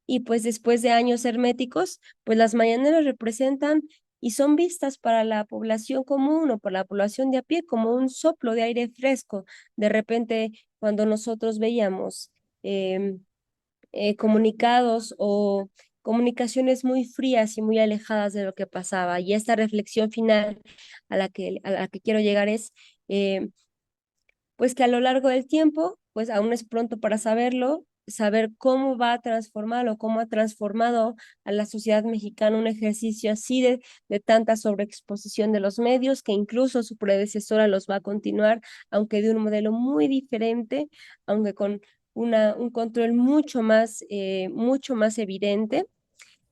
Y pues después de años herméticos, pues las mañaneras representan y son vistas para la población común o por la población de a pie como un soplo de aire fresco. De repente, cuando nosotros veíamos em, comunicados o comunicaciones muy frías y muy alejadas de lo que pasaba. Y esta reflexión final a la que quiero llegar es, pues que a lo largo del tiempo, pues aún es pronto para saberlo, saber cómo va a transformar o cómo ha transformado a la sociedad mexicana un ejercicio así de tanta sobreexposición de los medios, que incluso su predecesora los va a continuar, aunque de un modelo muy diferente, aunque con un control mucho más evidente.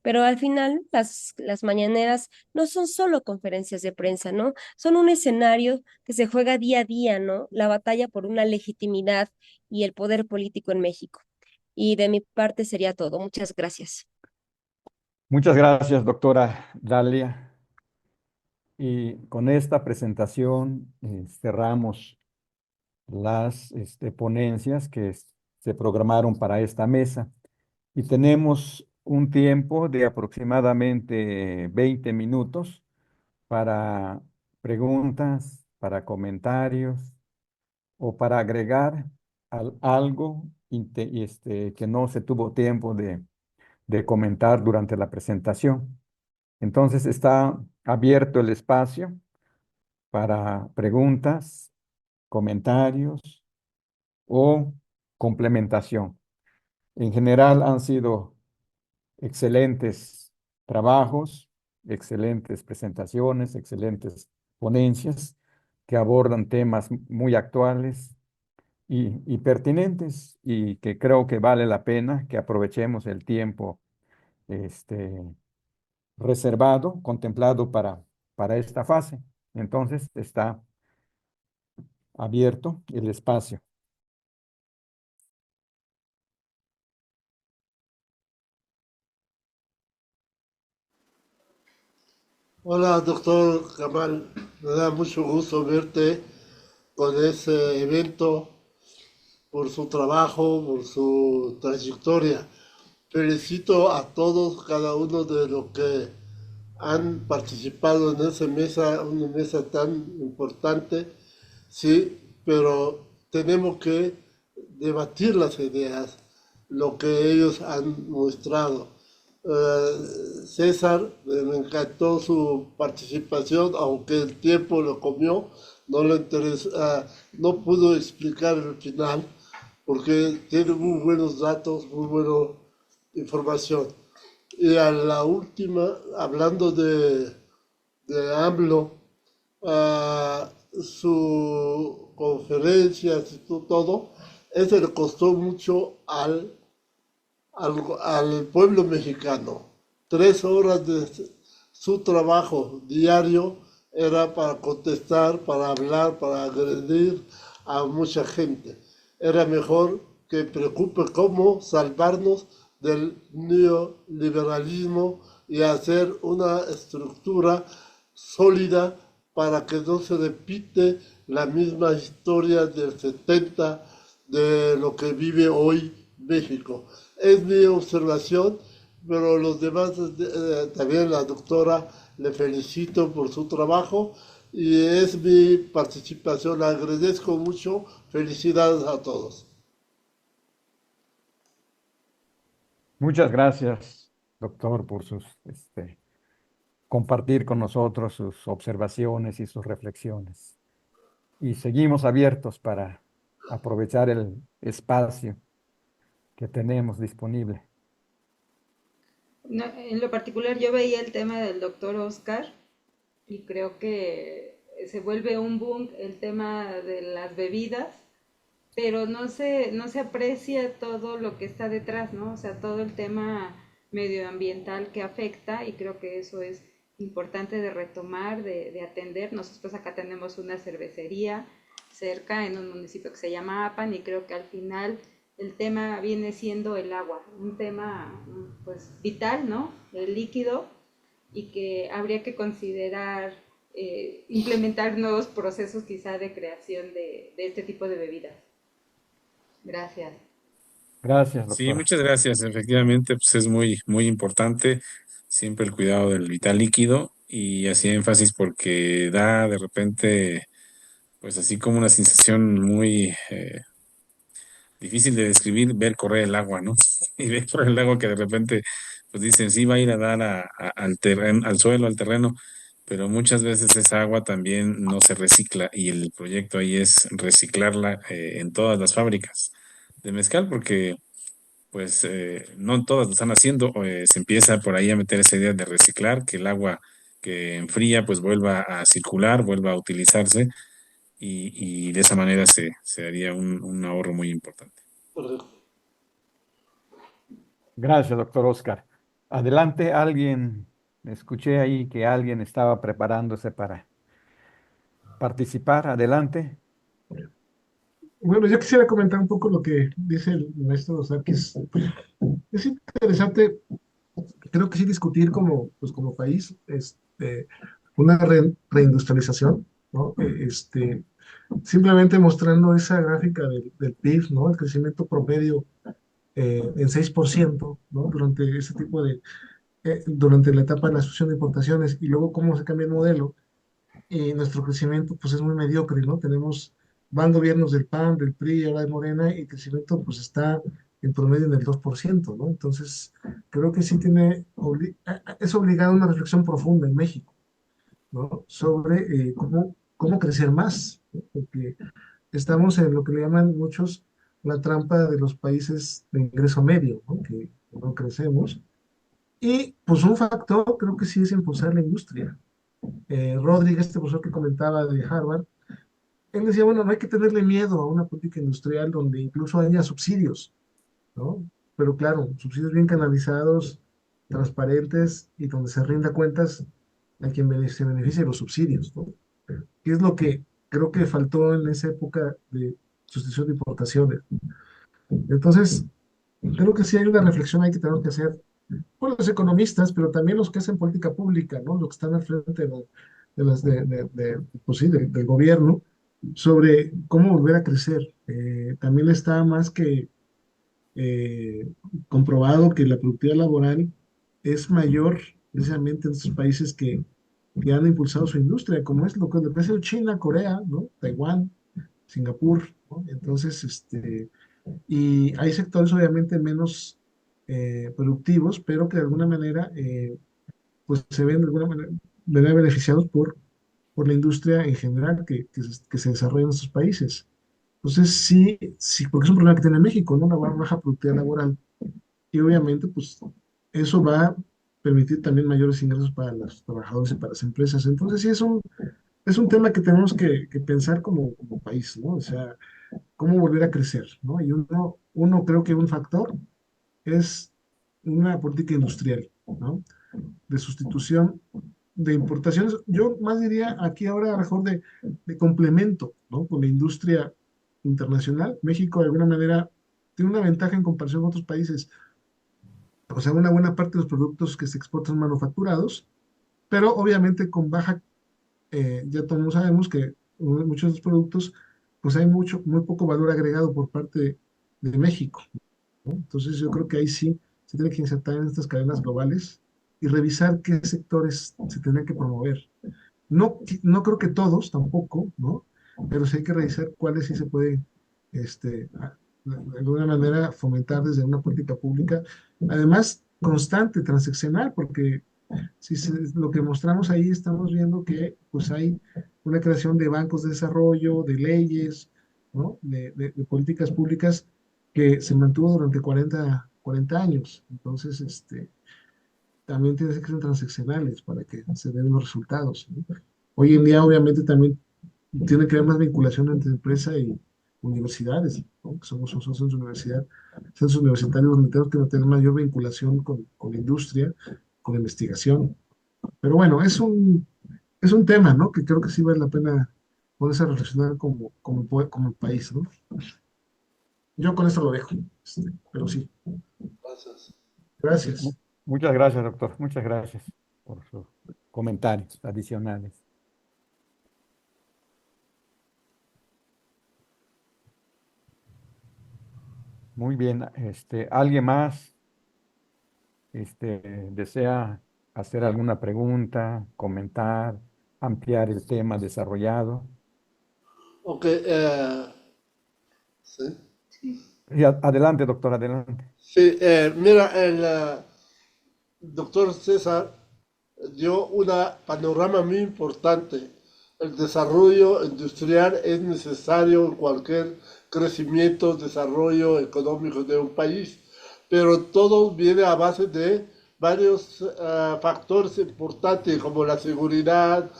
Pero al final, las mañaneras no son solo conferencias de prensa, ¿no? Son un escenario que se juega día a día, ¿no? La batalla por una legitimidad y el poder político en México. Y de mi parte sería todo. Muchas gracias. Muchas gracias, doctora Dalia. Y con esta presentación cerramos las ponencias que se programaron para esta mesa. Y tenemos un tiempo de aproximadamente 20 minutos para preguntas, para comentarios o para agregar algo que no se tuvo tiempo de comentar durante la presentación. Entonces está abierto el espacio para preguntas, comentarios o complementación. En general han sido excelentes trabajos, excelentes presentaciones, excelentes ponencias que abordan temas muy actuales y pertinentes y que creo que vale la pena que aprovechemos el tiempo este, reservado, contemplado para esta fase. Entonces está abierto el espacio. Hola, doctor Kamal. Me da mucho gusto verte con ese evento por su trabajo, por su trayectoria. Felicito a todos, cada uno de los que han participado en esa mesa, una mesa tan importante, sí, pero tenemos que debatir las ideas, lo que ellos han mostrado. César, me encantó su participación, aunque el tiempo lo comió, no le interesa, no pudo explicar el final, porque tiene muy buenos datos, muy buena información. Y a la última, hablando de AMLO, su conferencia, todo, eso le costó mucho al pueblo mexicano. 3 horas de su trabajo diario era para contestar, para hablar, para agredir a mucha gente. Era mejor que preocupe cómo salvarnos del neoliberalismo y hacer una estructura sólida para que no se repite la misma historia del 70 de lo que vive hoy México. Es mi observación, pero los demás, también la doctora, le felicito por su trabajo y es mi participación. Le agradezco mucho. Felicidades a todos. Muchas gracias, doctor, por compartir con nosotros sus observaciones y sus reflexiones. Y seguimos abiertos para aprovechar el espacio que tenemos disponible. En lo particular, yo veía el tema del doctor Oscar y creo que se vuelve un boom el tema de las bebidas, pero no se aprecia todo lo que está detrás, ¿no? O sea, todo el tema medioambiental que afecta, y creo que eso es importante de retomar, de atender. Nosotros acá tenemos una cervecería cerca en un municipio que se llama Apan, y creo que al final el tema viene siendo el agua, un tema pues vital, ¿no? El líquido, y que habría que considerar implementar nuevos procesos quizá de creación de este tipo de bebidas. Gracias. Gracias, Sí, doctora. muchas gracias. Efectivamente, pues es muy importante siempre el cuidado del vital líquido y hacía énfasis porque da de repente, pues así como una sensación muy difícil de describir, ver correr el agua, ¿no? Y ver correr el agua que de repente, pues dicen, sí va a ir a dar al terreno, al suelo, al terreno, pero muchas veces esa agua también no se recicla y el proyecto ahí es reciclarla en todas las fábricas de mezcal porque pues no todas lo están haciendo, se empieza por ahí a meter esa idea de reciclar, que el agua que enfría pues vuelva a circular, vuelva a utilizarse y de esa manera se haría un ahorro muy importante. Correcto. Gracias, doctor Oscar. Adelante, alguien, escuché ahí que alguien estaba preparándose para participar. Adelante. Bueno, yo quisiera comentar un poco lo que dice el maestro Osakis. Es interesante, creo que sí discutir como, pues como país, una reindustrialización, ¿no? Simplemente mostrando esa gráfica del PIB, ¿no? El crecimiento promedio en 6%, ¿no? Durante ese tipo de, durante la etapa de la sucesión de importaciones y luego cómo se cambia el modelo y nuestro crecimiento pues es muy mediocre, ¿no? Van gobiernos del PAN, del PRI, ahora de Morena y el crecimiento pues está en promedio en el 2%, ¿no? Entonces, creo que sí es obligada una reflexión profunda en México, ¿no? Sobre cómo crecer más, ¿no? Porque estamos en lo que le llaman muchos la trampa de los países de ingreso medio, ¿no? Que no crecemos. Y pues un factor creo que sí es impulsar la industria. Rodríguez, este profesor que comentaba de Harvard, él decía, bueno, no hay que tenerle miedo a una política industrial donde incluso haya subsidios, ¿no? Pero claro, subsidios bien canalizados, transparentes y donde se rinda cuentas a quien se beneficie de los subsidios, ¿no? Que es lo que creo que faltó en esa época de sustitución de importaciones. Entonces, creo que sí hay una reflexión ahí que tenemos que hacer por los economistas, pero también los que hacen política pública, ¿no? Los que están al frente pues sí, del gobierno, sobre cómo volver a crecer. También está más que eh, comprobado que la productividad laboral es mayor precisamente en estos países que han impulsado su industria, como es lo que le pasa a China, Corea, ¿no? Taiwán, Singapur, ¿no? Entonces, y hay sectores obviamente menos productivos, pero que de alguna manera pues se ven de alguna manera beneficiados por la industria en general que se desarrolla en estos países. Entonces sí, porque es un problema que tiene México, ¿no? Una baja productividad laboral. Y obviamente, pues eso va a permitir también mayores ingresos para los trabajadores y para las empresas. Entonces sí es un tema que tenemos que pensar como país, ¿no? O sea, cómo volver a crecer, ¿no? Y uno creo que un factor es una política industrial, ¿no? De sustitución de importaciones. Yo más diría aquí ahora a lo mejor de complemento, ¿no? Con la industria internacional. México de alguna manera tiene una ventaja en comparación con otros países. O sea, una buena parte de los productos que se exportan son manufacturados, pero obviamente con baja, ya todos sabemos que muchos de los productos, pues hay muy poco valor agregado por parte de México, ¿no? Entonces yo creo que ahí sí se tiene que insertar en estas cadenas globales y revisar qué sectores se tendrían que promover. No creo que todos tampoco, ¿no? Pero sí hay que revisar cuáles sí se puede, de alguna manera, fomentar desde una política pública. Además, constante, transaccional, porque lo que mostramos ahí, estamos viendo que pues hay una creación de bancos de desarrollo, de leyes, ¿no? De políticas públicas que se mantuvo durante 40 años. Entonces, también tienen que ser transaccionales para que se den los resultados, ¿no? Hoy en día, obviamente, también tiene que haber más vinculación entre empresa y universidades, ¿no? Que son centros de universidad, centros universitarios donde tenemos que tener mayor vinculación con la industria, con la investigación. Pero bueno, es un tema, ¿no? Que creo que sí vale la pena ponerse a reflexionar como país, ¿no? Yo con esto lo dejo, pero sí, Gracias. Mu- gracias. Muchas gracias, doctor. Muchas gracias por sus comentarios adicionales. Muy bien. ¿Alguien más desea hacer alguna pregunta, comentar, ampliar el tema desarrollado? Ok, sí. Sí, adelante, doctor, adelante. Sí, mira, el doctor César dio un panorama muy importante. El desarrollo industrial es necesario en cualquier crecimiento, desarrollo económico de un país, pero todo viene a base de varios factores importantes como la seguridad,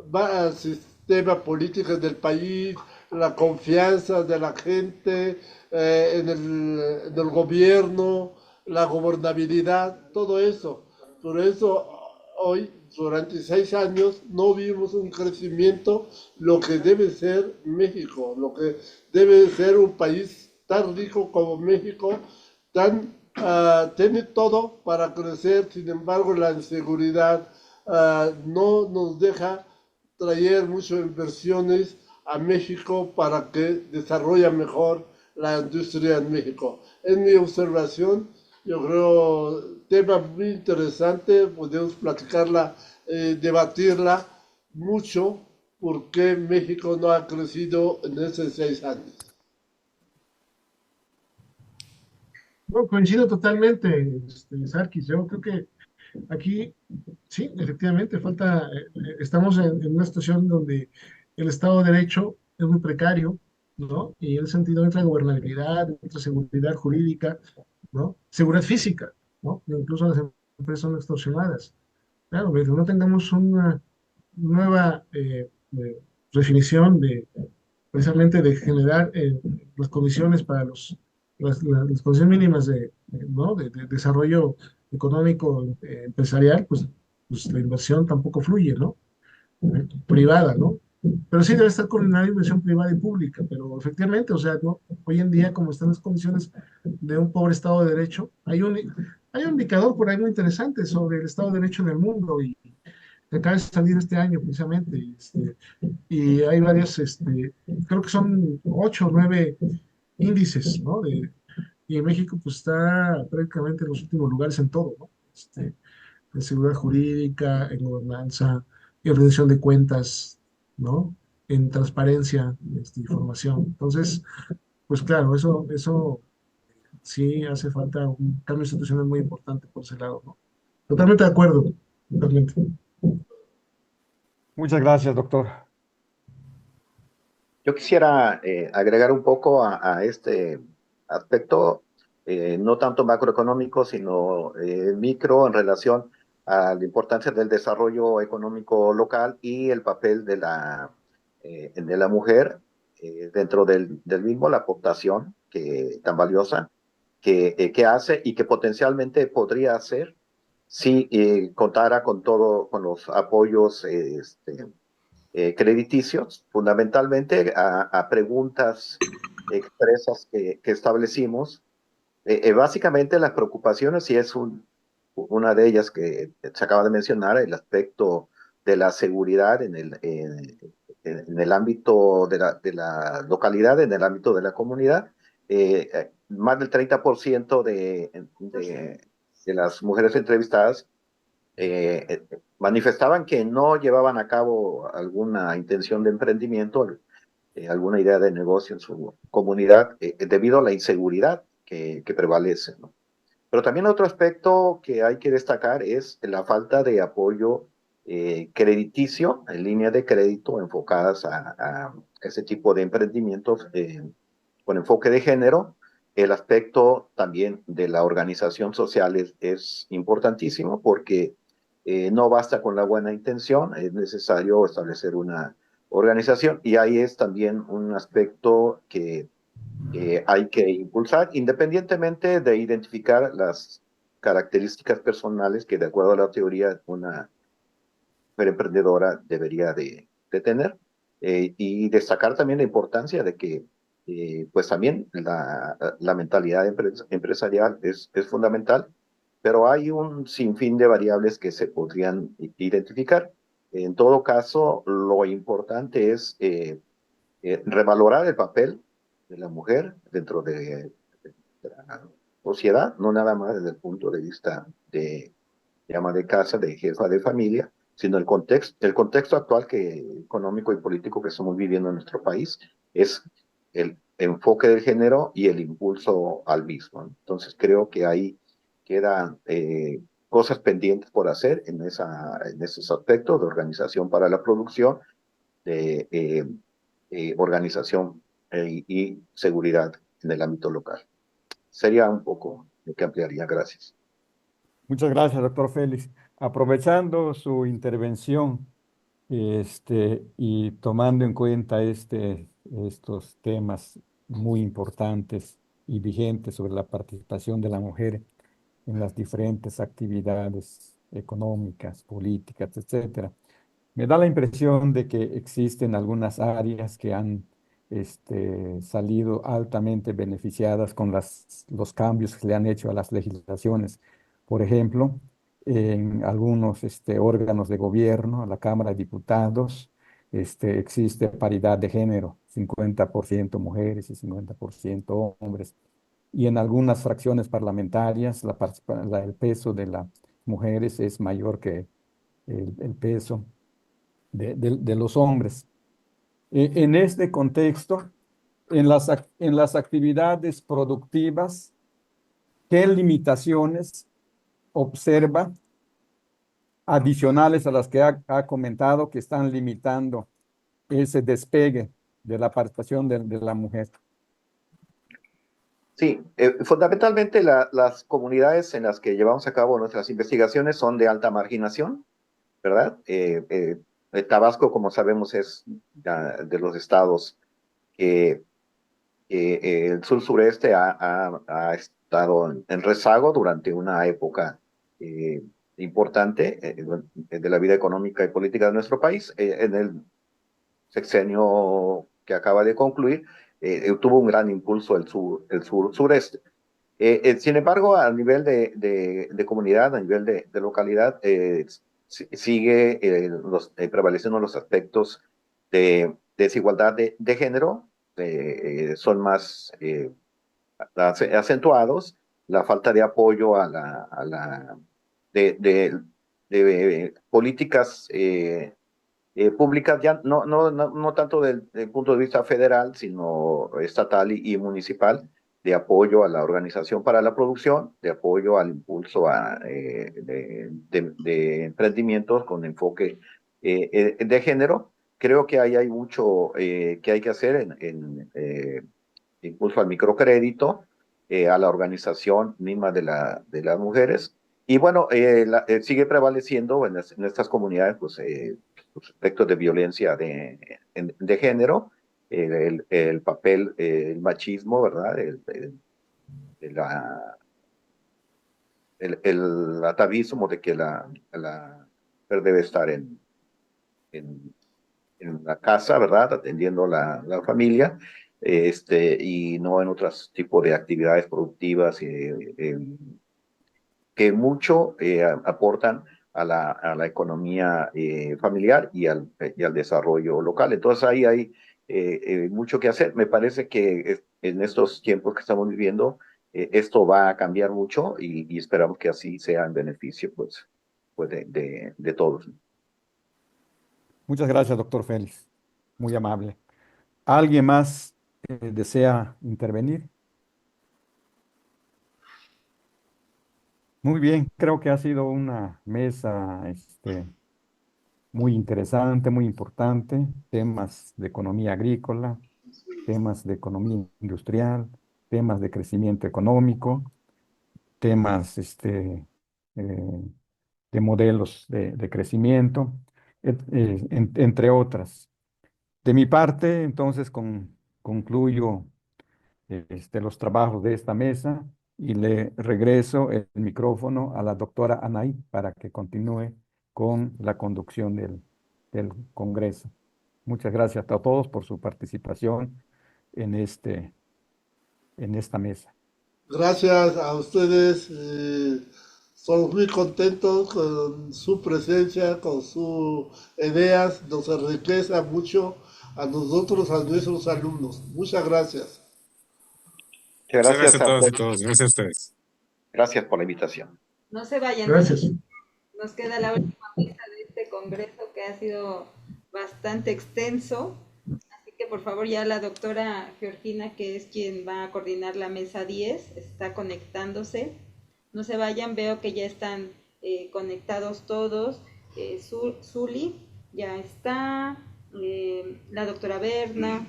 el sistema político del país, la confianza de la gente en el gobierno, la gobernabilidad, todo eso. Por eso hoy, durante 6 años, no vimos un crecimiento, lo que debe ser México, lo que debe ser un país tan rico como México, tiene todo para crecer, sin embargo la inseguridad no nos deja traer muchas inversiones a México para que desarrolle mejor la industria en México. En mi observación, yo creo tema muy interesante, podemos platicarla, debatirla mucho, por qué México no ha crecido en esos 6 años. No, coincido totalmente, Sarkis. Yo creo que aquí, sí, efectivamente, estamos en una situación donde el Estado de Derecho es muy precario, ¿no? Y en ese sentido entra gobernabilidad, entra seguridad jurídica, ¿no? Seguridad física, ¿no? Incluso las empresas son extorsionadas. Claro, pero no tengamos una nueva definición precisamente de generar las condiciones para las condiciones mínimas ¿no? de desarrollo económico empresarial, pues la inversión tampoco fluye, ¿no? Privada, ¿no? Pero sí debe estar coordinada inversión privada y pública, pero efectivamente, o sea, ¿no? Hoy en día, como están las condiciones de un pobre Estado de Derecho, hay un indicador por ahí muy interesante sobre el Estado de Derecho en el mundo y que acaba de salir este año precisamente. Y hay varias, creo que son 8 o 9 índices, ¿no? Y México pues está prácticamente en los últimos lugares en todo, ¿no? En seguridad jurídica, en gobernanza, en rendición de cuentas, ¿no? En transparencia, información. Entonces, pues claro, eso sí hace falta un cambio institucional muy importante por ese lado, ¿no? Totalmente de acuerdo, totalmente. Muchas gracias, doctor. Yo quisiera agregar un poco a este aspecto, no tanto macroeconómico, sino micro en relación a la importancia del desarrollo económico local y el papel de la mujer dentro del mismo, la aportación tan valiosa que hace y que potencialmente podría hacer si contara con los apoyos crediticios, fundamentalmente a preguntas expresas que establecimos. Básicamente las preocupaciones, y es una de ellas que se acaba de mencionar, el aspecto de la seguridad en el ámbito de la localidad, en el ámbito de la comunidad. Más del 30% de las mujeres entrevistadas manifestaban que no llevaban a cabo alguna intención de emprendimiento, alguna idea de negocio en su comunidad, debido a la inseguridad que prevalece, ¿no? Pero también otro aspecto que hay que destacar es la falta de apoyo crediticio en línea de crédito enfocadas a ese tipo de emprendimientos con enfoque de género. El aspecto también de la organización social es importantísimo porque no basta con la buena intención, es necesario establecer una organización y ahí es también un aspecto que hay que impulsar, independientemente de identificar las características personales que de acuerdo a la teoría una mujer emprendedora debería de tener. Y destacar también la importancia de que pues también la mentalidad empresarial es fundamental, pero hay un sinfín de variables que se podrían identificar. En todo caso, lo importante es revalorar el papel de la mujer dentro de la sociedad, no nada más desde el punto de vista de ama de casa, de jefa de familia, sino el contexto actual económico y político que estamos viviendo en nuestro país es el enfoque del género y el impulso al mismo. Entonces creo que ahí quedan cosas pendientes por hacer en esos aspectos de organización para la producción, de organización y seguridad en el ámbito local. Sería un poco lo que ampliaría. Gracias. Muchas gracias, doctor Félix. Aprovechando su intervención, y tomando en cuenta estos temas muy importantes y vigentes sobre la participación de la mujer en las diferentes actividades económicas, políticas, etcétera. Me da la impresión de que existen algunas áreas que han salido altamente beneficiadas con los cambios que le han hecho a las legislaciones. Por ejemplo, en algunos órganos de gobierno, la Cámara de Diputados, existe paridad de género, 50% mujeres y 50% hombres. Y en algunas fracciones parlamentarias, el peso de las mujeres es mayor que el peso de los hombres. En este contexto, en las actividades productivas, ¿qué limitaciones observa adicionales a las que ha comentado que están limitando ese despegue de la participación de la mujer? Sí, fundamentalmente las comunidades en las que llevamos a cabo nuestras investigaciones son de alta marginación, ¿verdad? Tabasco, como sabemos, es de los estados que el sur-sureste ha estado en rezago durante una época eh, importante de la vida económica y política de nuestro país. En el sexenio que acaba de concluir, tuvo un gran impulso el sur-sureste. Sin embargo, a nivel de comunidad, a nivel de localidad, sigue prevaleciendo los aspectos de desigualdad de género, son más acentuados, la falta de apoyo de políticas públicas, ya no tanto del punto de vista federal, sino estatal y municipal, de apoyo a la organización para la producción, de apoyo al impulso de emprendimientos con enfoque de género. Creo que ahí hay mucho que hay que hacer en impulso al microcrédito, a la organización misma de las mujeres. Y bueno, sigue prevaleciendo en estas comunidades pues, los aspectos de violencia de género, el papel, el machismo, ¿verdad? El atavismo de que la mujer debe estar en, en la casa, ¿verdad? Atendiendo la familia, y no en otros tipos de actividades productivas que mucho aportan a la economía familiar y al desarrollo local. Entonces ahí hay mucho que hacer. Me parece que en estos tiempos que estamos viviendo, esto va a cambiar mucho y esperamos que así sea en beneficio pues de todos. Muchas gracias, doctor Félix. Muy amable. ¿Alguien más desea intervenir? Muy bien, creo que ha sido una mesa muy interesante, muy importante. Temas de economía agrícola, temas de economía industrial, temas de crecimiento económico, temas eh, de modelos de crecimiento, entre otras. De mi parte, entonces, concluyo los trabajos de esta mesa y le regreso el micrófono a la doctora Anaí para que continúe con la conducción del Congreso. Muchas gracias a todos por su participación en esta mesa. Gracias a ustedes. Somos muy contentos con su presencia, con sus ideas. Nos enriquece mucho a nosotros, a nuestros alumnos. Muchas gracias. Muchas Muchas gracias gracias a a todas y ustedes. todos. Gracias a ustedes. Gracias por la invitación. No se vayan, Gracias. nos queda la última mesa de este congreso que ha sido bastante extenso. Así que por favor ya la doctora Georgina, que es quien va a coordinar la mesa 10, está conectándose. No se vayan, veo que ya están conectados todos. Zuli ya está, la doctora Berna,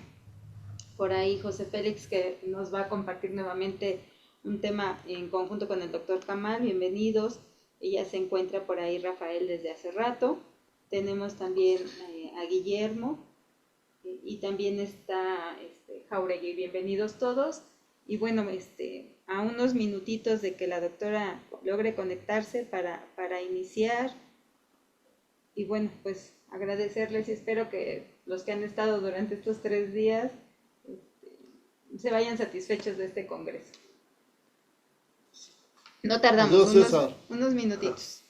por ahí José Félix, que nos va a compartir nuevamente un tema en conjunto con el doctor Kamal. Bienvenidos. Ella se encuentra por ahí Rafael desde hace rato. Tenemos también a Guillermo y también está Jauregui. Bienvenidos todos. Y bueno, a unos minutitos de que la doctora logre conectarse para iniciar. Y bueno, pues agradecerles y espero que los que han estado durante estos 3 días se vayan satisfechos de este congreso. No tardamos, Adiós, César. unos minutitos.